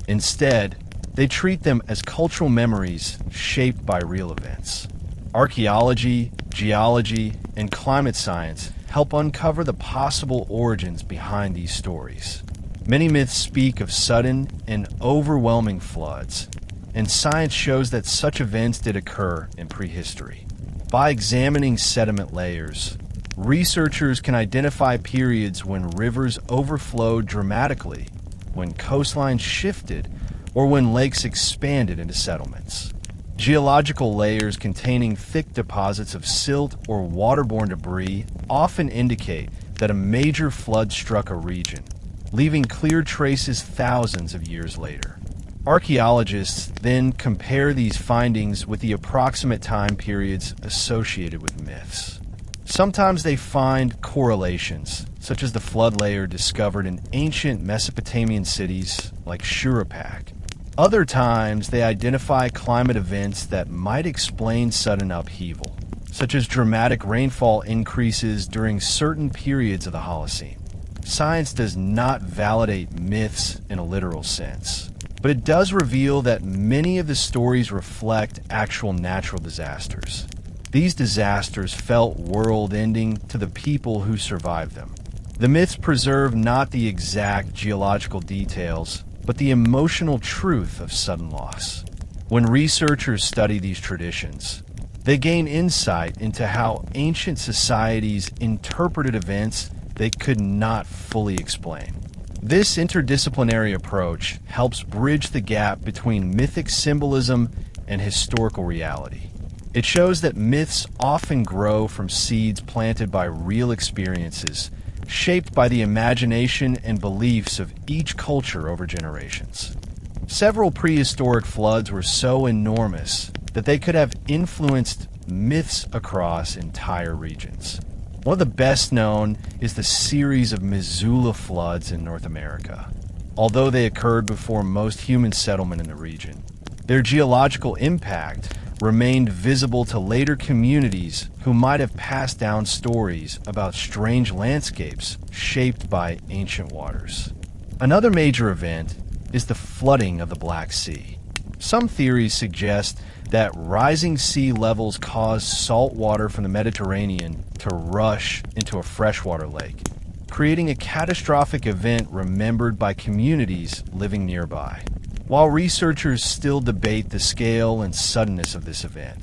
Instead, they treat them as cultural memories shaped by real events. Archaeology, geology, and climate science help uncover the possible origins behind these stories. Many myths speak of sudden and overwhelming floods, and science shows that such events did occur in prehistory. By examining sediment layers, researchers can identify periods when rivers overflowed dramatically, when coastlines shifted, or when lakes expanded into settlements. Geological layers containing thick deposits of silt or waterborne debris often indicate that a major flood struck a region, leaving clear traces thousands of years later. Archaeologists then compare these findings with the approximate time periods associated with myths. Sometimes they find correlations, such as the flood layer discovered in ancient Mesopotamian cities like Shuruppak. Other times they identify climate events that might explain sudden upheaval, such as dramatic rainfall increases during certain periods of the Holocene. Science does not validate myths in a literal sense, but it does reveal that many of the stories reflect actual natural disasters. These disasters felt world-ending to the people who survived them. The myths preserve not the exact geological details, but the emotional truth of sudden loss. When researchers study these traditions, they gain insight into how ancient societies interpreted events they could not fully explain. This interdisciplinary approach helps bridge the gap between mythic symbolism and historical reality. It shows that myths often grow from seeds planted by real experiences, shaped by the imagination and beliefs of each culture over generations. Several prehistoric floods were so enormous that they could have influenced myths across entire regions. One of the best known is the series of Missoula floods in North America. Although they occurred before most human settlement in the region, their geological impact remained visible to later communities who might have passed down stories about strange landscapes shaped by ancient waters. Another major event is the flooding of the Black Sea. Some theories suggest that rising sea levels caused salt water from the Mediterranean to rush into a freshwater lake, creating a catastrophic event remembered by communities living nearby. While researchers still debate the scale and suddenness of this event,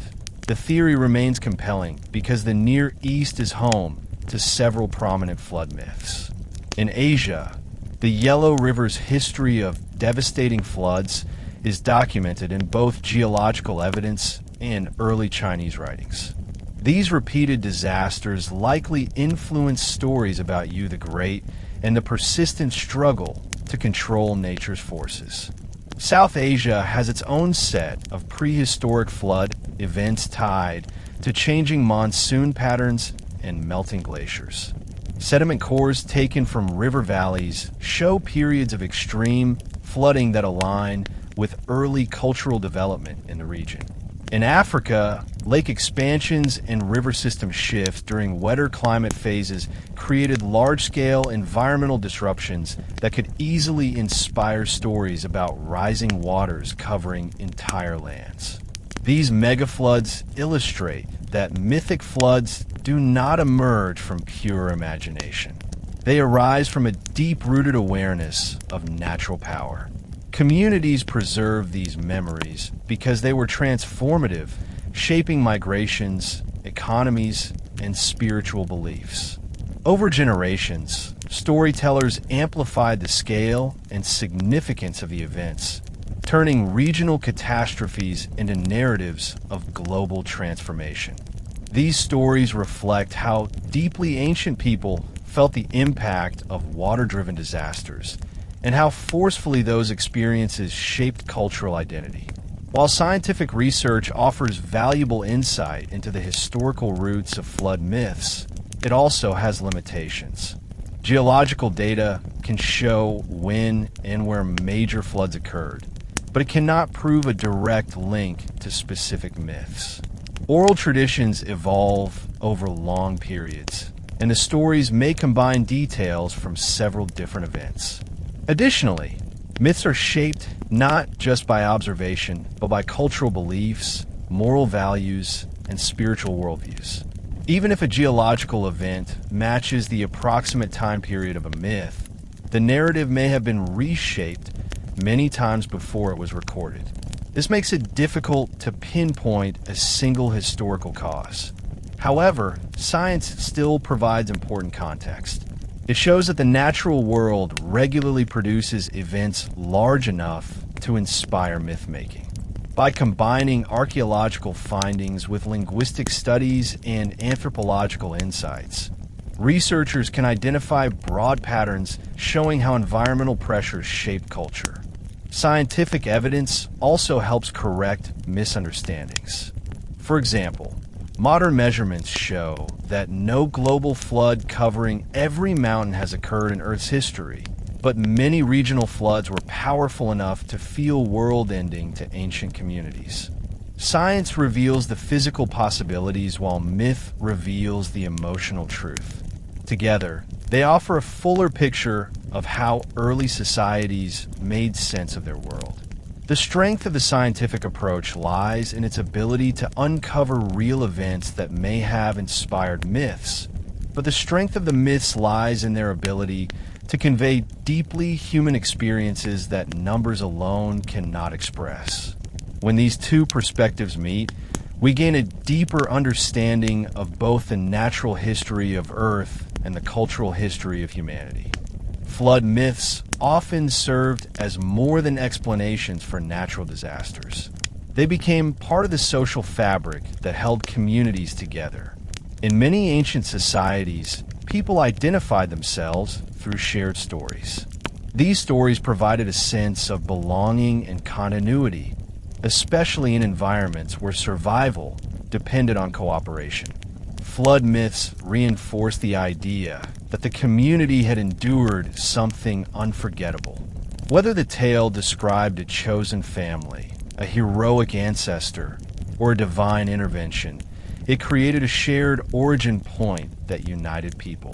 the theory remains compelling because the Near East is home to several prominent flood myths. In Asia, the Yellow River's history of devastating floods is documented in both geological evidence and early Chinese writings. These repeated disasters likely influenced stories about Yu the Great and the persistent struggle to control nature's forces. South Asia has its own set of prehistoric flood events tied to changing monsoon patterns and melting glaciers. Sediment cores taken from river valleys show periods of extreme flooding that align with early cultural development in the region. In Africa, lake expansions and river system shifts during wetter climate phases created large-scale environmental disruptions that could easily inspire stories about rising waters covering entire lands. These megafloods illustrate that mythic floods do not emerge from pure imagination. They arise from a deep-rooted awareness of natural power. Communities preserve these memories because they were transformative, shaping migrations, economies, and spiritual beliefs. Over generations, storytellers amplified the scale and significance of the events, turning regional catastrophes into narratives of global transformation. These stories reflect how deeply ancient people felt the impact of water-driven disasters, and how forcefully those experiences shaped cultural identity. While scientific research offers valuable insight into the historical roots of flood myths, it also has limitations. Geological data can show when and where major floods occurred, but it cannot prove a direct link to specific myths. Oral traditions evolve over long periods, and the stories may combine details from several different events. Additionally, myths are shaped not just by observation, but by cultural beliefs, moral values, and spiritual worldviews. Even if a geological event matches the approximate time period of a myth, the narrative may have been reshaped many times before it was recorded. This makes it difficult to pinpoint a single historical cause. However, science still provides important context. It shows that the natural world regularly produces events large enough to inspire myth-making. By combining archaeological findings with linguistic studies and anthropological insights, researchers can identify broad patterns showing how environmental pressures shape culture. Scientific evidence also helps correct misunderstandings. For example, modern measurements show that no global flood covering every mountain has occurred in Earth's history, but many regional floods were powerful enough to feel world-ending to ancient communities. Science reveals the physical possibilities while myth reveals the emotional truth. Together, they offer a fuller picture of how early societies made sense of their world. The strength of the scientific approach lies in its ability to uncover real events that may have inspired myths, but the strength of the myths lies in their ability to convey deeply human experiences that numbers alone cannot express. When these two perspectives meet, we gain a deeper understanding of both the natural history of Earth and the cultural history of humanity. Flood myths often served as more than explanations for natural disasters. They became part of the social fabric that held communities together. In many ancient societies, people identified themselves through shared stories. These stories provided a sense of belonging and continuity, especially in environments where survival depended on cooperation. Flood myths reinforced the idea that the community had endured something unforgettable. Whether the tale described a chosen family, a heroic ancestor, or a divine intervention, it created a shared origin point that united people.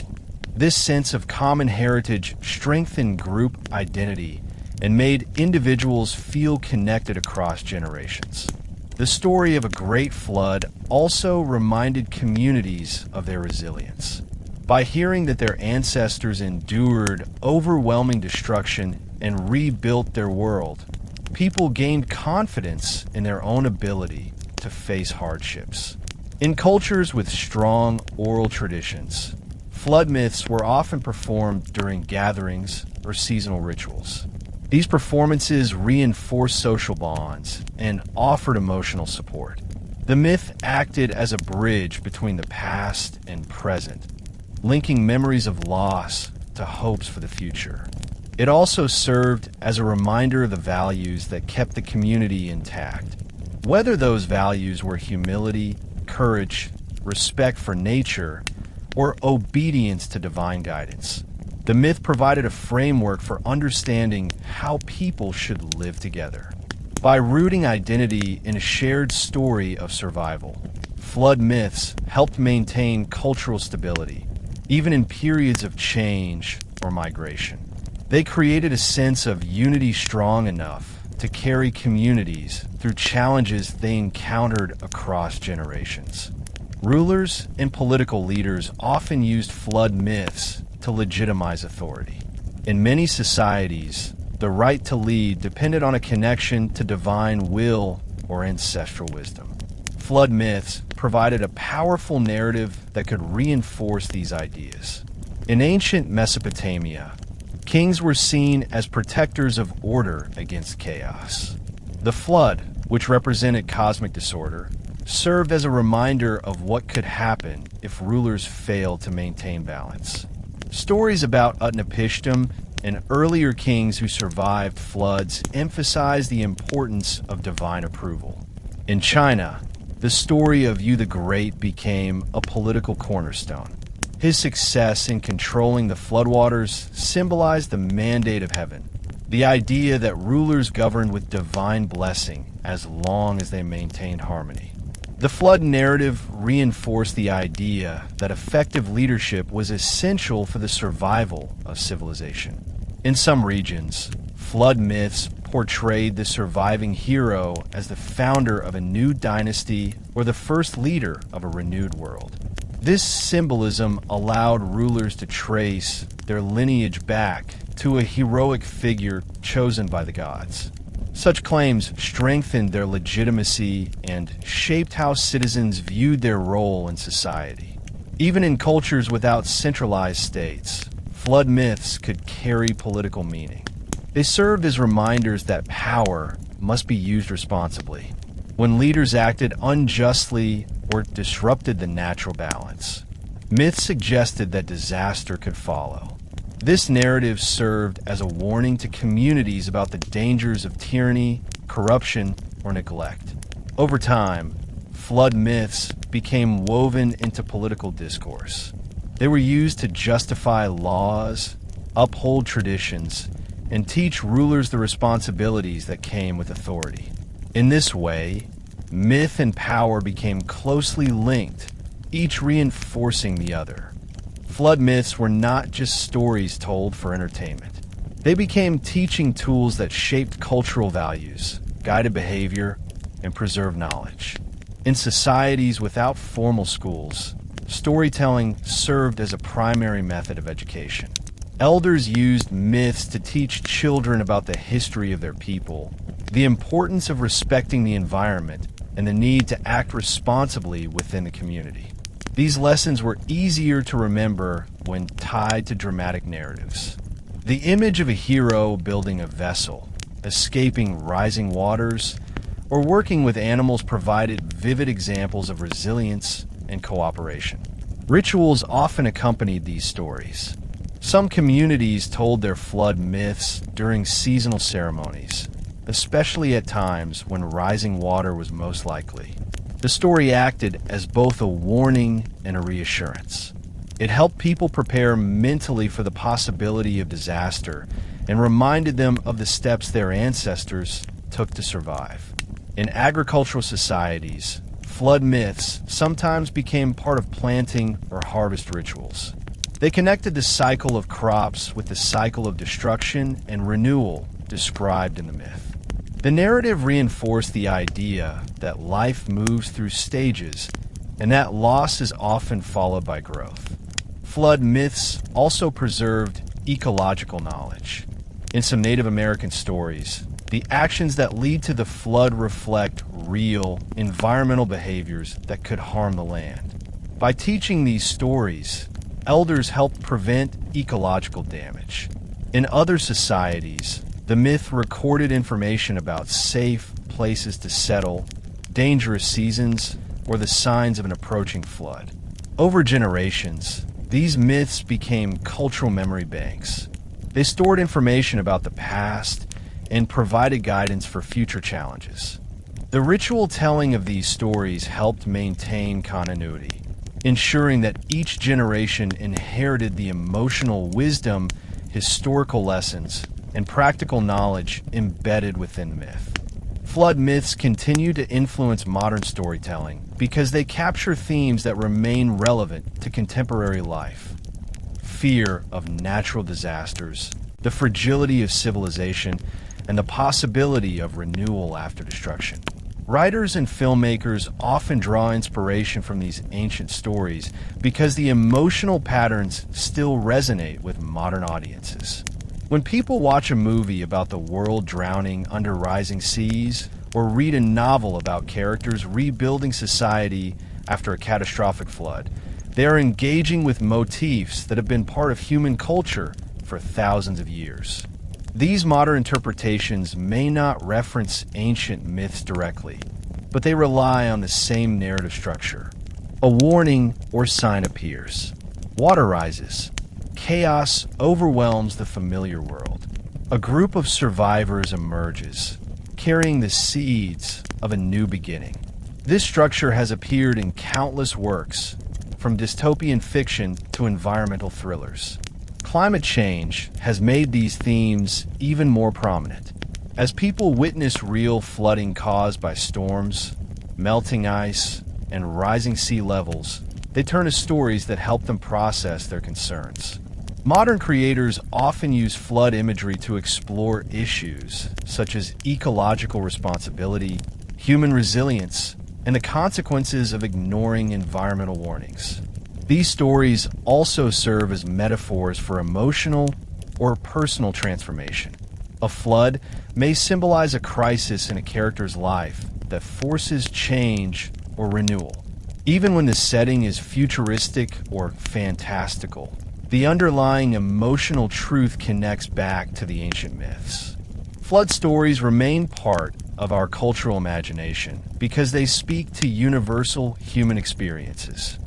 This sense of common heritage strengthened group identity and made individuals feel connected across generations. The story of a great flood also reminded communities of their resilience. By hearing that their ancestors endured overwhelming destruction and rebuilt their world, people gained confidence in their own ability to face hardships. In cultures with strong oral traditions, flood myths were often performed during gatherings or seasonal rituals. These performances reinforced social bonds and offered emotional support. The myth acted as a bridge between the past and present, linking memories of loss to hopes for the future. It also served as a reminder of the values that kept the community intact. Whether those values were humility, courage, respect for nature, or obedience to divine guidance, the myth provided a framework for understanding how people should live together. By rooting identity in a shared story of survival, flood myths helped maintain cultural stability, even in periods of change or migration. They created a sense of unity strong enough to carry communities through challenges they encountered across generations. Rulers and political leaders often used flood myths to legitimize authority. In many societies, the right to lead depended on a connection to divine will or ancestral wisdom. Flood myths provided a powerful narrative that could reinforce these ideas. In ancient Mesopotamia, kings were seen as protectors of order against chaos. The flood, which represented cosmic disorder, served as a reminder of what could happen if rulers failed to maintain balance. Stories about Utnapishtim and earlier kings who survived floods emphasize the importance of divine approval. In China, the story of Yu the Great became a political cornerstone. His success in controlling the floodwaters symbolized the mandate of heaven, the idea that rulers governed with divine blessing as long as they maintained harmony. The flood narrative reinforced the idea that effective leadership was essential for the survival of civilization. In some regions, flood myths portrayed the surviving hero as the founder of a new dynasty or the first leader of a renewed world. This symbolism allowed rulers to trace their lineage back to a heroic figure chosen by the gods. Such claims strengthened their legitimacy and shaped how citizens viewed their role in society. Even in cultures without centralized states, flood myths could carry political meaning. They served as reminders that power must be used responsibly when leaders acted unjustly or disrupted the natural balance. Myths suggested that disaster could follow. This narrative served as a warning to communities about the dangers of tyranny, corruption, or neglect. Over time, flood myths became woven into political discourse. They were used to justify laws, uphold traditions, and teach rulers the responsibilities that came with authority. In this way, myth and power became closely linked, each reinforcing the other. Flood myths were not just stories told for entertainment. They became teaching tools that shaped cultural values, guided behavior, and preserved knowledge. In societies without formal schools, storytelling served as a primary method of education. Elders used myths to teach children about the history of their people, the importance of respecting the environment, and the need to act responsibly within the community. These lessons were easier to remember when tied to dramatic narratives. The image of a hero building a vessel, escaping rising waters, or working with animals provided vivid examples of resilience and cooperation. Rituals often accompanied these stories. Some communities told their flood myths during seasonal ceremonies, especially at times when rising water was most likely. The story acted as both a warning and a reassurance. It helped people prepare mentally for the possibility of disaster and reminded them of the steps their ancestors took to survive. In agricultural societies, flood myths sometimes became part of planting or harvest rituals. They connected the cycle of crops with the cycle of destruction and renewal described in the myth. The narrative reinforced the idea that life moves through stages and that loss is often followed by growth. Flood myths also preserved ecological knowledge. In some Native American stories, the actions that lead to the flood reflect real environmental behaviors that could harm the land. By teaching these stories, elders helped prevent ecological damage. In other societies, the myth recorded information about safe places to settle, dangerous seasons, or the signs of an approaching flood. Over generations, these myths became cultural memory banks. They stored information about the past and provided guidance for future challenges. The ritual telling of these stories helped maintain continuity, ensuring that each generation inherited the emotional wisdom, historical lessons, and practical knowledge embedded within the myth. Flood myths continue to influence modern storytelling because they capture themes that remain relevant to contemporary life. Fear of natural disasters, the fragility of civilization, and the possibility of renewal after destruction. Writers and filmmakers often draw inspiration from these ancient stories because the emotional patterns still resonate with modern audiences. When people watch a movie about the world drowning under rising seas, or read a novel about characters rebuilding society after a catastrophic flood, they are engaging with motifs that have been part of human culture for thousands of years. These modern interpretations may not reference ancient myths directly, but they rely on the same narrative structure. A warning or sign appears. Water rises. Chaos overwhelms the familiar world. A group of survivors emerges, carrying the seeds of a new beginning. This structure has appeared in countless works, from dystopian fiction to environmental thrillers. Climate change has made these themes even more prominent. As people witness real flooding caused by storms, melting ice, and rising sea levels, they turn to stories that help them process their concerns. Modern creators often use flood imagery to explore issues such as ecological responsibility, human resilience, and the consequences of ignoring environmental warnings. These stories also serve as metaphors for emotional or personal transformation. A flood may symbolize a crisis in a character's life that forces change or renewal. Even when the setting is futuristic or fantastical, the underlying emotional truth connects back to the ancient myths. Flood stories remain part of our cultural imagination because they speak to universal human experiences.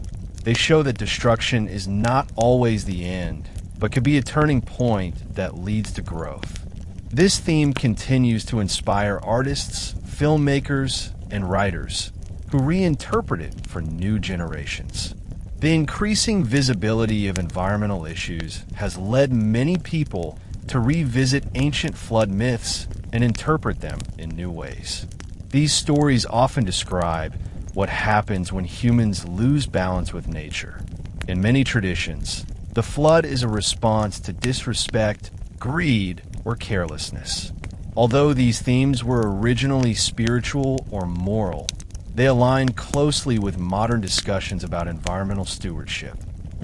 They show that destruction is not always the end, but could be a turning point that leads to growth. This theme continues to inspire artists, filmmakers, and writers who reinterpret it for new generations. The increasing visibility of environmental issues has led many people to revisit ancient flood myths and interpret them in new ways. These stories often describe what happens when humans lose balance with nature. In many traditions, the flood is a response to disrespect, greed, or carelessness. Although these themes were originally spiritual or moral, they align closely with modern discussions about environmental stewardship.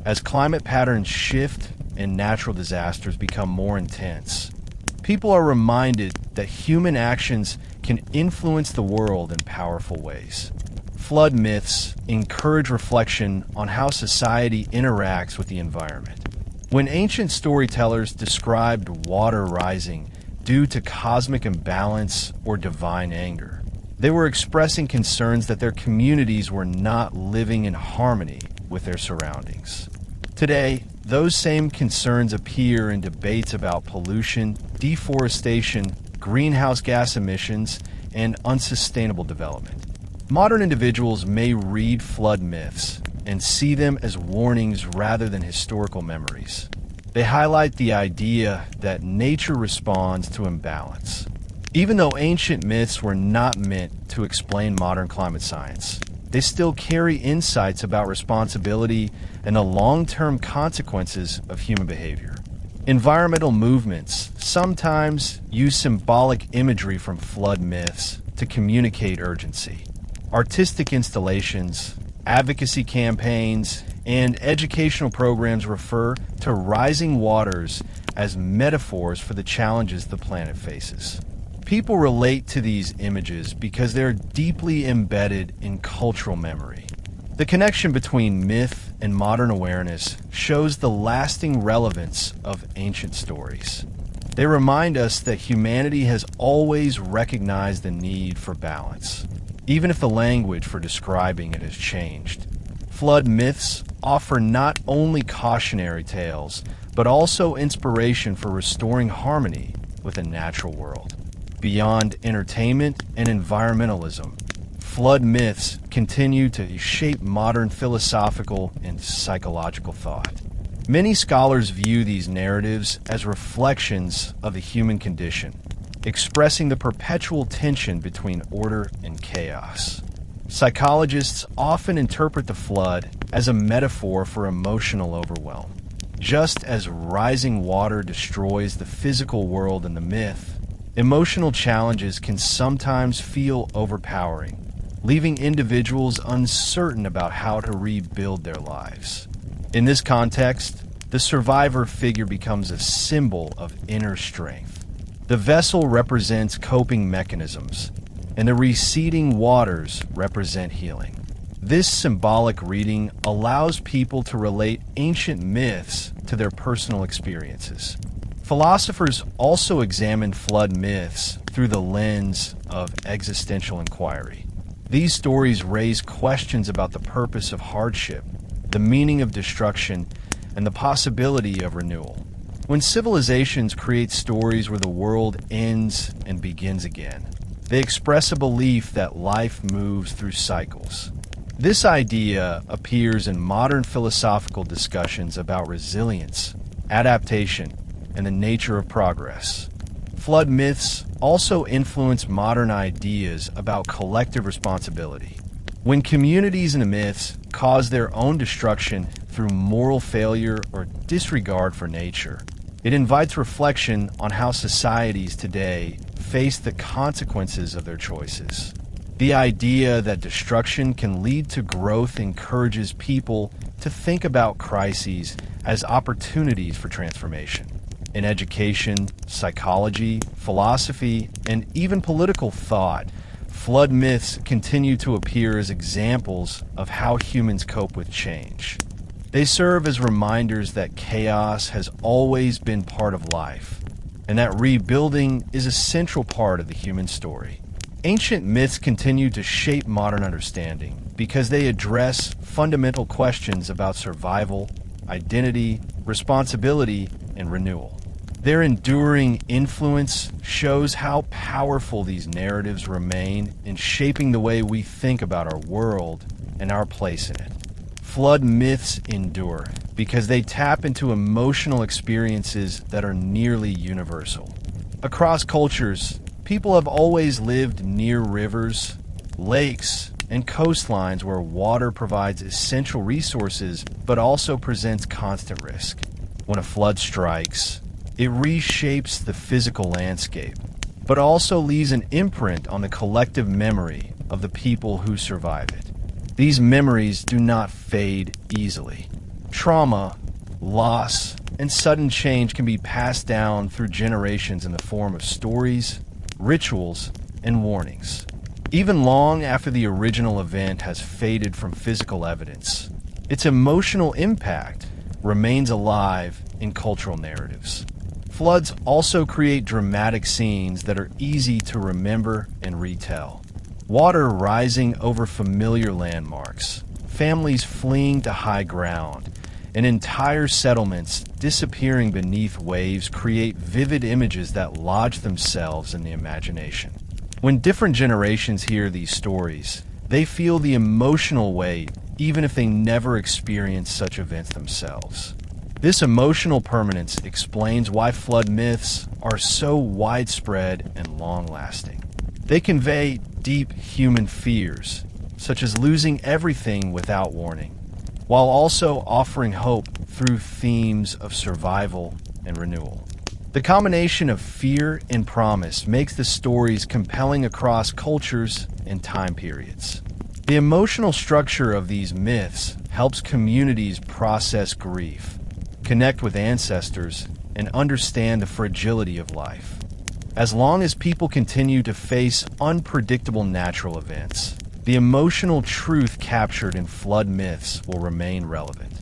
As climate patterns shift and natural disasters become more intense, people are reminded that human actions can influence the world in powerful ways. Flood myths encourage reflection on how society interacts with the environment. When ancient storytellers described water rising due to cosmic imbalance or divine anger, they were expressing concerns that their communities were not living in harmony with their surroundings. Today, those same concerns appear in debates about pollution, deforestation, greenhouse gas emissions, and unsustainable development. Modern individuals may read flood myths and see them as warnings rather than historical memories. They highlight the idea that nature responds to imbalance. Even though ancient myths were not meant to explain modern climate science, they still carry insights about responsibility and the long-term consequences of human behavior. Environmental movements sometimes use symbolic imagery from flood myths to communicate urgency. Artistic installations, advocacy campaigns, and educational programs refer to rising waters as metaphors for the challenges the planet faces. People relate to these images because they're deeply embedded in cultural memory. The connection between myth and modern awareness shows the lasting relevance of ancient stories. They remind us that humanity has always recognized the need for balance, even if the language for describing it has changed. Flood myths offer not only cautionary tales, but also inspiration for restoring harmony with the natural world. Beyond entertainment and environmentalism, flood myths continue to shape modern philosophical and psychological thought. Many scholars view these narratives as reflections of the human condition, expressing the perpetual tension between order and chaos. Psychologists often interpret the flood as a metaphor for emotional overwhelm. Just as rising water destroys the physical world in the myth, emotional challenges can sometimes feel overpowering, leaving individuals uncertain about how to rebuild their lives. In this context, the survivor figure becomes a symbol of inner strength. The vessel represents coping mechanisms, and the receding waters represent healing. This symbolic reading allows people to relate ancient myths to their personal experiences. Philosophers also examine flood myths through the lens of existential inquiry. These stories raise questions about the purpose of hardship, the meaning of destruction, and the possibility of renewal. When civilizations create stories where the world ends and begins again, they express a belief that life moves through cycles. This idea appears in modern philosophical discussions about resilience, adaptation, and the nature of progress. Flood myths also influence modern ideas about collective responsibility. When communities in the myths cause their own destruction through moral failure or disregard for nature, it invites reflection on how societies today face the consequences of their choices. The idea that destruction can lead to growth encourages people to think about crises as opportunities for transformation. In education, psychology, philosophy, and even political thought, flood myths continue to appear as examples of how humans cope with change. They serve as reminders that chaos has always been part of life, and that rebuilding is a central part of the human story. Ancient myths continue to shape modern understanding because they address fundamental questions about survival, identity, responsibility, and renewal. Their enduring influence shows how powerful these narratives remain in shaping the way we think about our world and our place in it. Flood myths endure because they tap into emotional experiences that are nearly universal. Across cultures, people have always lived near rivers, lakes, and coastlines where water provides essential resources but also presents constant risk. When a flood strikes, it reshapes the physical landscape, but also leaves an imprint on the collective memory of the people who survive it. These memories do not fade easily. Trauma, loss, and sudden change can be passed down through generations in the form of stories, rituals, and warnings. Even long after the original event has faded from physical evidence, its emotional impact remains alive in cultural narratives. Floods also create dramatic scenes that are easy to remember and retell. Water rising over familiar landmarks, families fleeing to high ground, and entire settlements disappearing beneath waves create vivid images that lodge themselves in the imagination. When different generations hear these stories, they feel the emotional weight even if they never experience such events themselves. This emotional permanence explains why flood myths are so widespread and long-lasting. They convey deep human fears, such as losing everything without warning, while also offering hope through themes of survival and renewal. The combination of fear and promise makes the stories compelling across cultures and time periods. The emotional structure of these myths helps communities process grief, connect with ancestors, and understand the fragility of life. As long as people continue to face unpredictable natural events, the emotional truth captured in flood myths will remain relevant.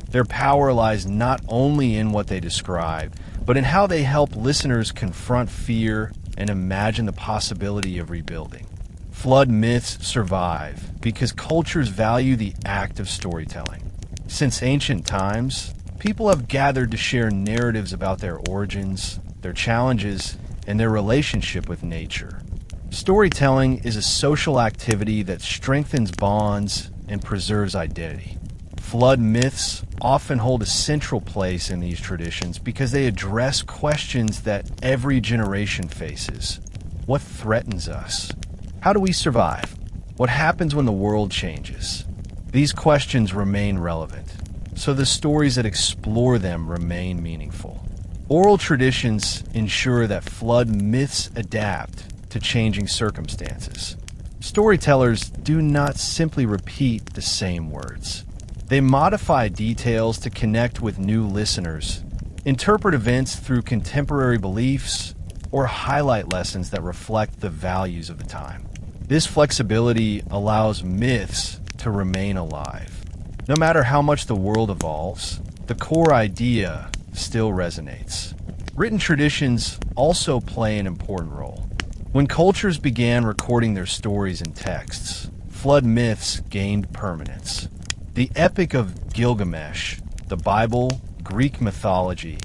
Their power lies not only in what they describe, but in how they help listeners confront fear and imagine the possibility of rebuilding. Flood myths survive because cultures value the act of storytelling. Since ancient times, people have gathered to share narratives about their origins, their challenges, and their relationship with nature. Storytelling is a social activity that strengthens bonds and preserves identity. Flood myths often hold a central place in these traditions because they address questions that every generation faces. What threatens us? How do we survive? What happens when the world changes? These questions remain relevant, so the stories that explore them remain meaningful. Oral traditions ensure that flood myths adapt to changing circumstances. Storytellers do not simply repeat the same words. They modify details to connect with new listeners, interpret events through contemporary beliefs, or highlight lessons that reflect the values of the time. This flexibility allows myths to remain alive. No matter how much the world evolves, the core idea still resonates. Written traditions also play an important role. When cultures began recording their stories in texts, flood myths gained permanence. The Epic of Gilgamesh, the Bible, Greek mythology,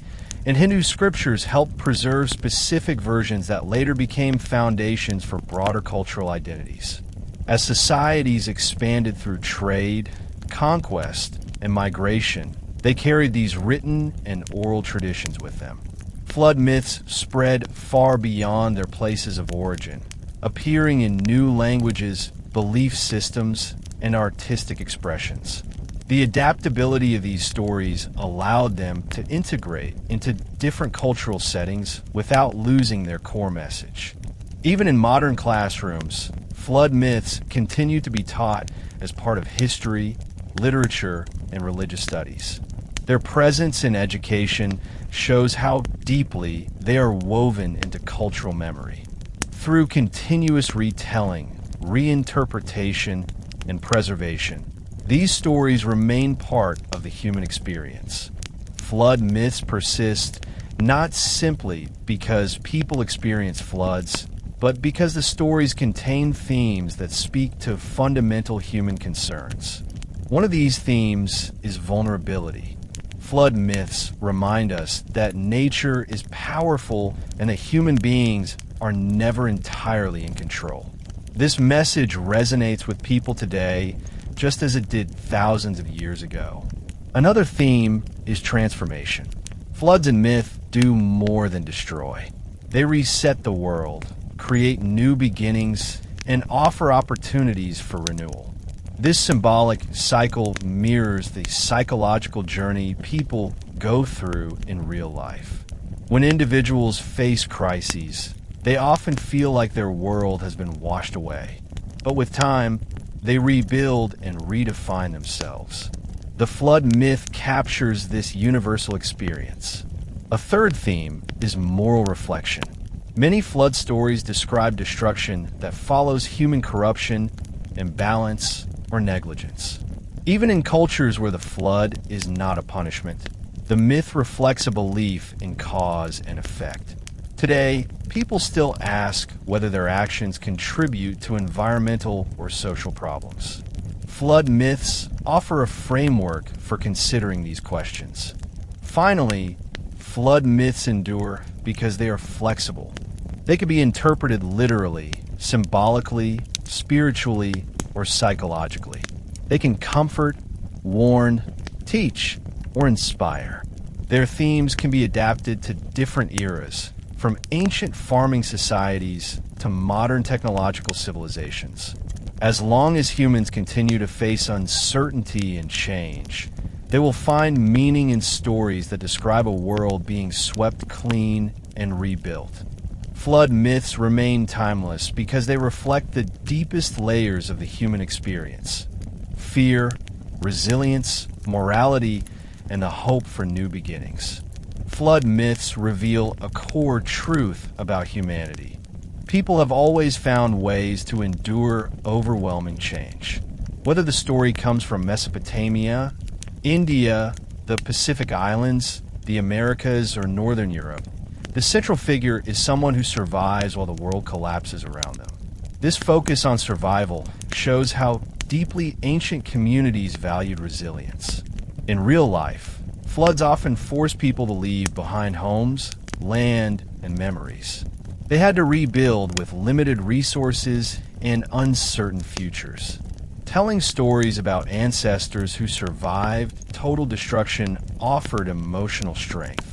and Hindu scriptures helped preserve specific versions that later became foundations for broader cultural identities. As societies expanded through trade, conquest, and migration, they carried these written and oral traditions with them. Flood myths spread far beyond their places of origin, appearing in new languages, belief systems, and artistic expressions. The adaptability of these stories allowed them to integrate into different cultural settings without losing their core message. Even in modern classrooms, flood myths continue to be taught as part of history, literature, and religious studies. Their presence in education shows how deeply they are woven into cultural memory. Through continuous retelling, reinterpretation, and preservation, these stories remain part of the human experience. Flood myths persist not simply because people experience floods, but because the stories contain themes that speak to fundamental human concerns. One of these themes is vulnerability. Flood myths remind us that nature is powerful and that human beings are never entirely in control. This message resonates with people today just as it did thousands of years ago. Another theme is transformation. Floods in myth do more than destroy. They reset the world, create new beginnings, and offer opportunities for renewal. This symbolic cycle mirrors the psychological journey people go through in real life. When individuals face crises, they often feel like their world has been washed away. But with time, they rebuild and redefine themselves. The flood myth captures this universal experience. A third theme is moral reflection. Many flood stories describe destruction that follows human corruption, imbalance, or negligence. Even in cultures where the flood is not a punishment, the myth reflects a belief in cause and effect. Today, people still ask whether their actions contribute to environmental or social problems. Flood myths offer a framework for considering these questions. Finally, flood myths endure because they are flexible. They can be interpreted literally, symbolically, spiritually, or psychologically. They can comfort, warn, teach, or inspire. Their themes can be adapted to different eras, from ancient farming societies to modern technological civilizations. As long as humans continue to face uncertainty and change, they will find meaning in stories that describe a world being swept clean and rebuilt. Flood myths remain timeless because they reflect the deepest layers of the human experience: fear, resilience, morality, and the hope for new beginnings. Flood myths reveal a core truth about humanity. People have always found ways to endure overwhelming change. Whether the story comes from Mesopotamia, India, the Pacific Islands, the Americas, or Northern Europe, the central figure is someone who survives while the world collapses around them. This focus on survival shows how deeply ancient communities valued resilience. In real life, floods often force people to leave behind homes, land, and memories. They had to rebuild with limited resources and uncertain futures. Telling stories about ancestors who survived total destruction offered emotional strength.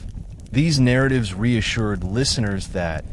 These narratives reassured listeners that,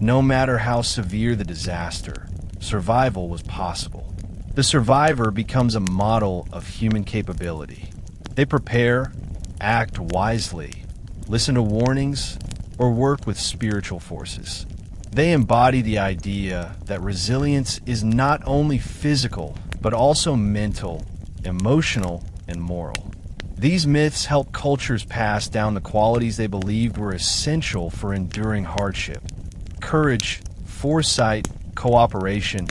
no matter how severe the disaster, survival was possible. The survivor becomes a model of human capability. They prepare, act wisely, listen to warnings, or work with spiritual forces. They embody the idea that resilience is not only physical, but also mental, emotional, and moral. These myths help cultures pass down the qualities they believed were essential for enduring hardship: courage, foresight, cooperation,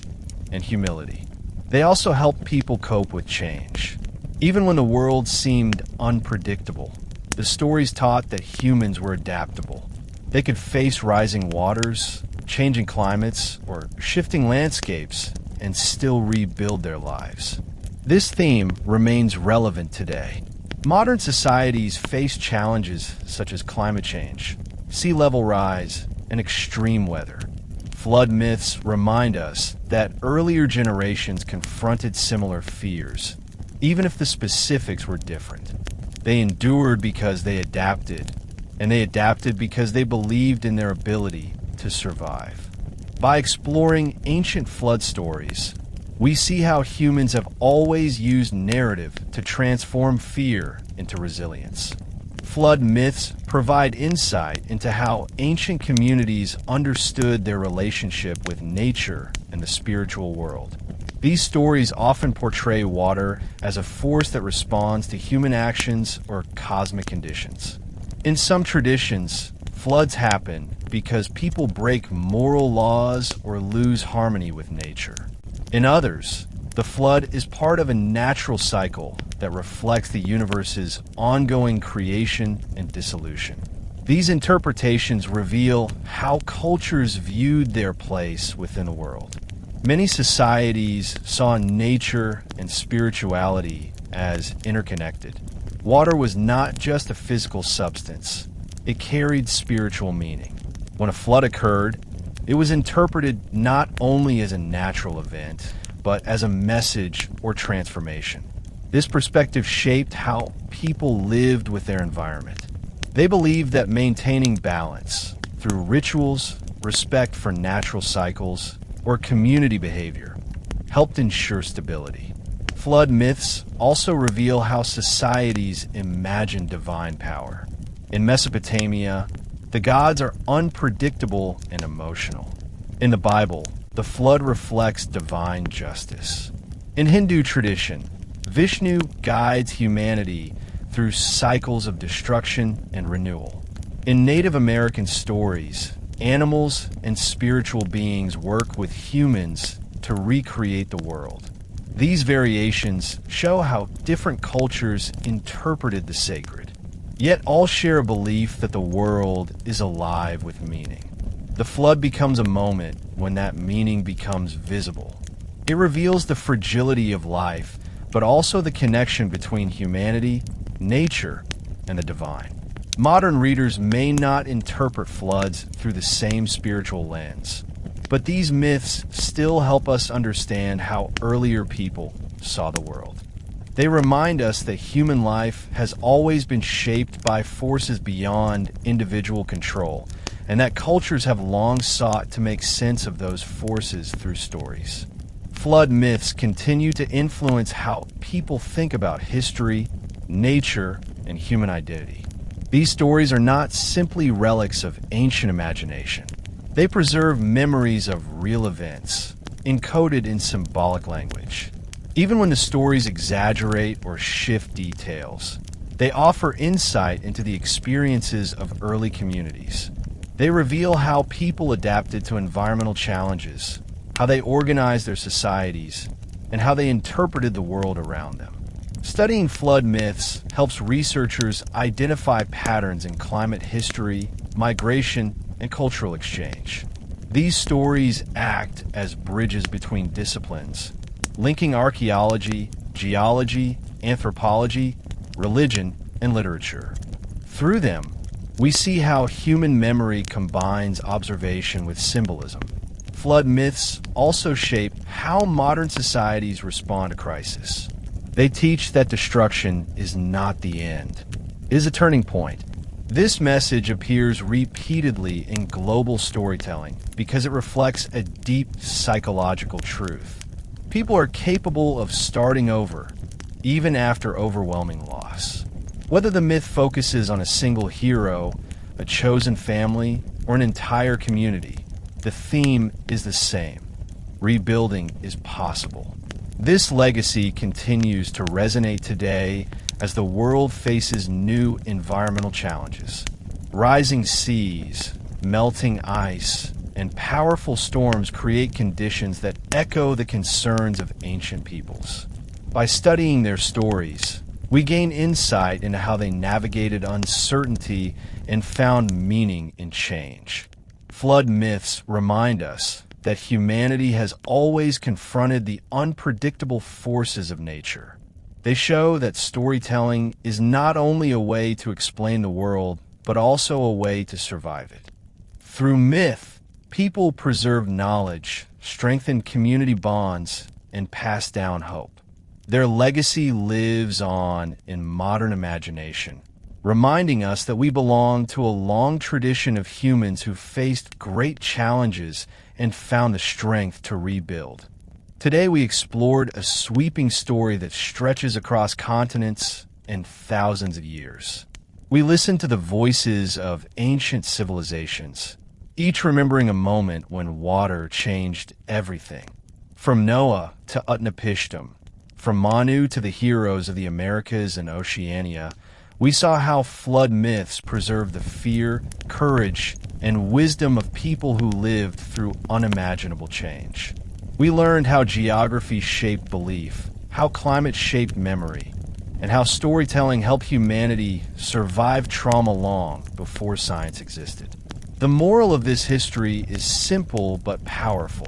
and humility. They also help people cope with change. Even when the world seemed unpredictable, the stories taught that humans were adaptable. They could face rising waters, changing climates, or shifting landscapes and still rebuild their lives. This theme remains relevant today. Modern societies face challenges such as climate change, sea level rise, and extreme weather. Flood myths remind us that earlier generations confronted similar fears, even if the specifics were different. They endured because they adapted, and they adapted because they believed in their ability to survive. By exploring ancient flood stories, we see how humans have always used narrative to transform fear into resilience. Flood myths provide insight into how ancient communities understood their relationship with nature and the spiritual world. These stories often portray water as a force that responds to human actions or cosmic conditions. In some traditions, floods happen because people break moral laws or lose harmony with nature. In others, the flood is part of a natural cycle that reflects the universe's ongoing creation and dissolution. These interpretations reveal how cultures viewed their place within the world. Many societies saw nature and spirituality as interconnected. Water was not just a physical substance, it carried spiritual meaning. When a flood occurred, it was interpreted not only as a natural event, but as a message or transformation. This perspective shaped how people lived with their environment. They believed that maintaining balance through rituals, respect for natural cycles, or community behavior helped ensure stability. Flood myths also reveal how societies imagined divine power. In Mesopotamia, the gods are unpredictable and emotional. In the Bible, the flood reflects divine justice. In Hindu tradition, Vishnu guides humanity through cycles of destruction and renewal. In Native American stories, animals and spiritual beings work with humans to recreate the world. These variations show how different cultures interpreted the sacred, yet all share a belief that the world is alive with meaning. The flood becomes a moment when that meaning becomes visible. It reveals the fragility of life, but also the connection between humanity, nature, and the divine. Modern readers may not interpret floods through the same spiritual lens, but these myths still help us understand how earlier people saw the world. They remind us that human life has always been shaped by forces beyond individual control, and that cultures have long sought to make sense of those forces through stories. Flood myths continue to influence how people think about history, nature, and human identity. These stories are not simply relics of ancient imagination. They preserve memories of real events, encoded in symbolic language. Even when the stories exaggerate or shift details, they offer insight into the experiences of early communities. They reveal how people adapted to environmental challenges, how they organized their societies, and how they interpreted the world around them. Studying flood myths helps researchers identify patterns in climate history, migration, and cultural exchange. These stories act as bridges between disciplines, linking archaeology, geology, anthropology, religion, and literature. Through them, we see how human memory combines observation with symbolism. Flood myths also shape how modern societies respond to crisis. They teach that destruction is not the end. It is a turning point. This message appears repeatedly in global storytelling because it reflects a deep psychological truth. People are capable of starting over, even after overwhelming loss. Whether the myth focuses on a single hero, a chosen family, or an entire community, the theme is the same. Rebuilding is possible. This legacy continues to resonate today as the world faces new environmental challenges. Rising seas, melting ice, and powerful storms create conditions that echo the concerns of ancient peoples. By studying their stories, we gain insight into how they navigated uncertainty and found meaning in change. Flood myths remind us that humanity has always confronted the unpredictable forces of nature. They show that storytelling is not only a way to explain the world, but also a way to survive it. Through myth, people preserve knowledge, strengthen community bonds, and pass down hope. Their legacy lives on in modern imagination, reminding us that we belong to a long tradition of humans who faced great challenges and found the strength to rebuild. Today we explored a sweeping story that stretches across continents and thousands of years. We listened to the voices of ancient civilizations, each remembering a moment when water changed everything. From Noah to Utnapishtim, from Manu to the heroes of the Americas and Oceania, we saw how flood myths preserved the fear, courage, and wisdom of people who lived through unimaginable change. We learned how geography shaped belief, how climate shaped memory, and how storytelling helped humanity survive trauma long before science existed. The moral of this history is simple but powerful.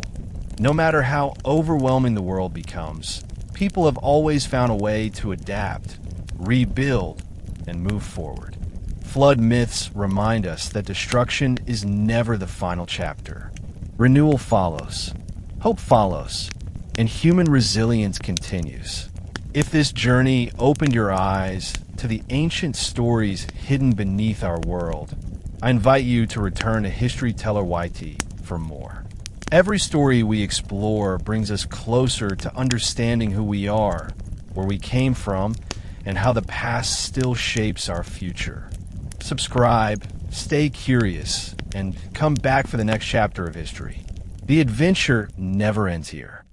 No matter how overwhelming the world becomes, people have always found a way to adapt, rebuild, and move forward. Flood myths remind us that destruction is never the final chapter. Renewal follows, hope follows, and human resilience continues. If this journey opened your eyes to the ancient stories hidden beneath our world, I invite you to return to History Teller YT for more. Every story we explore brings us closer to understanding who we are, where we came from, and how the past still shapes our future. Subscribe, stay curious, and come back for the next chapter of history. The adventure never ends here.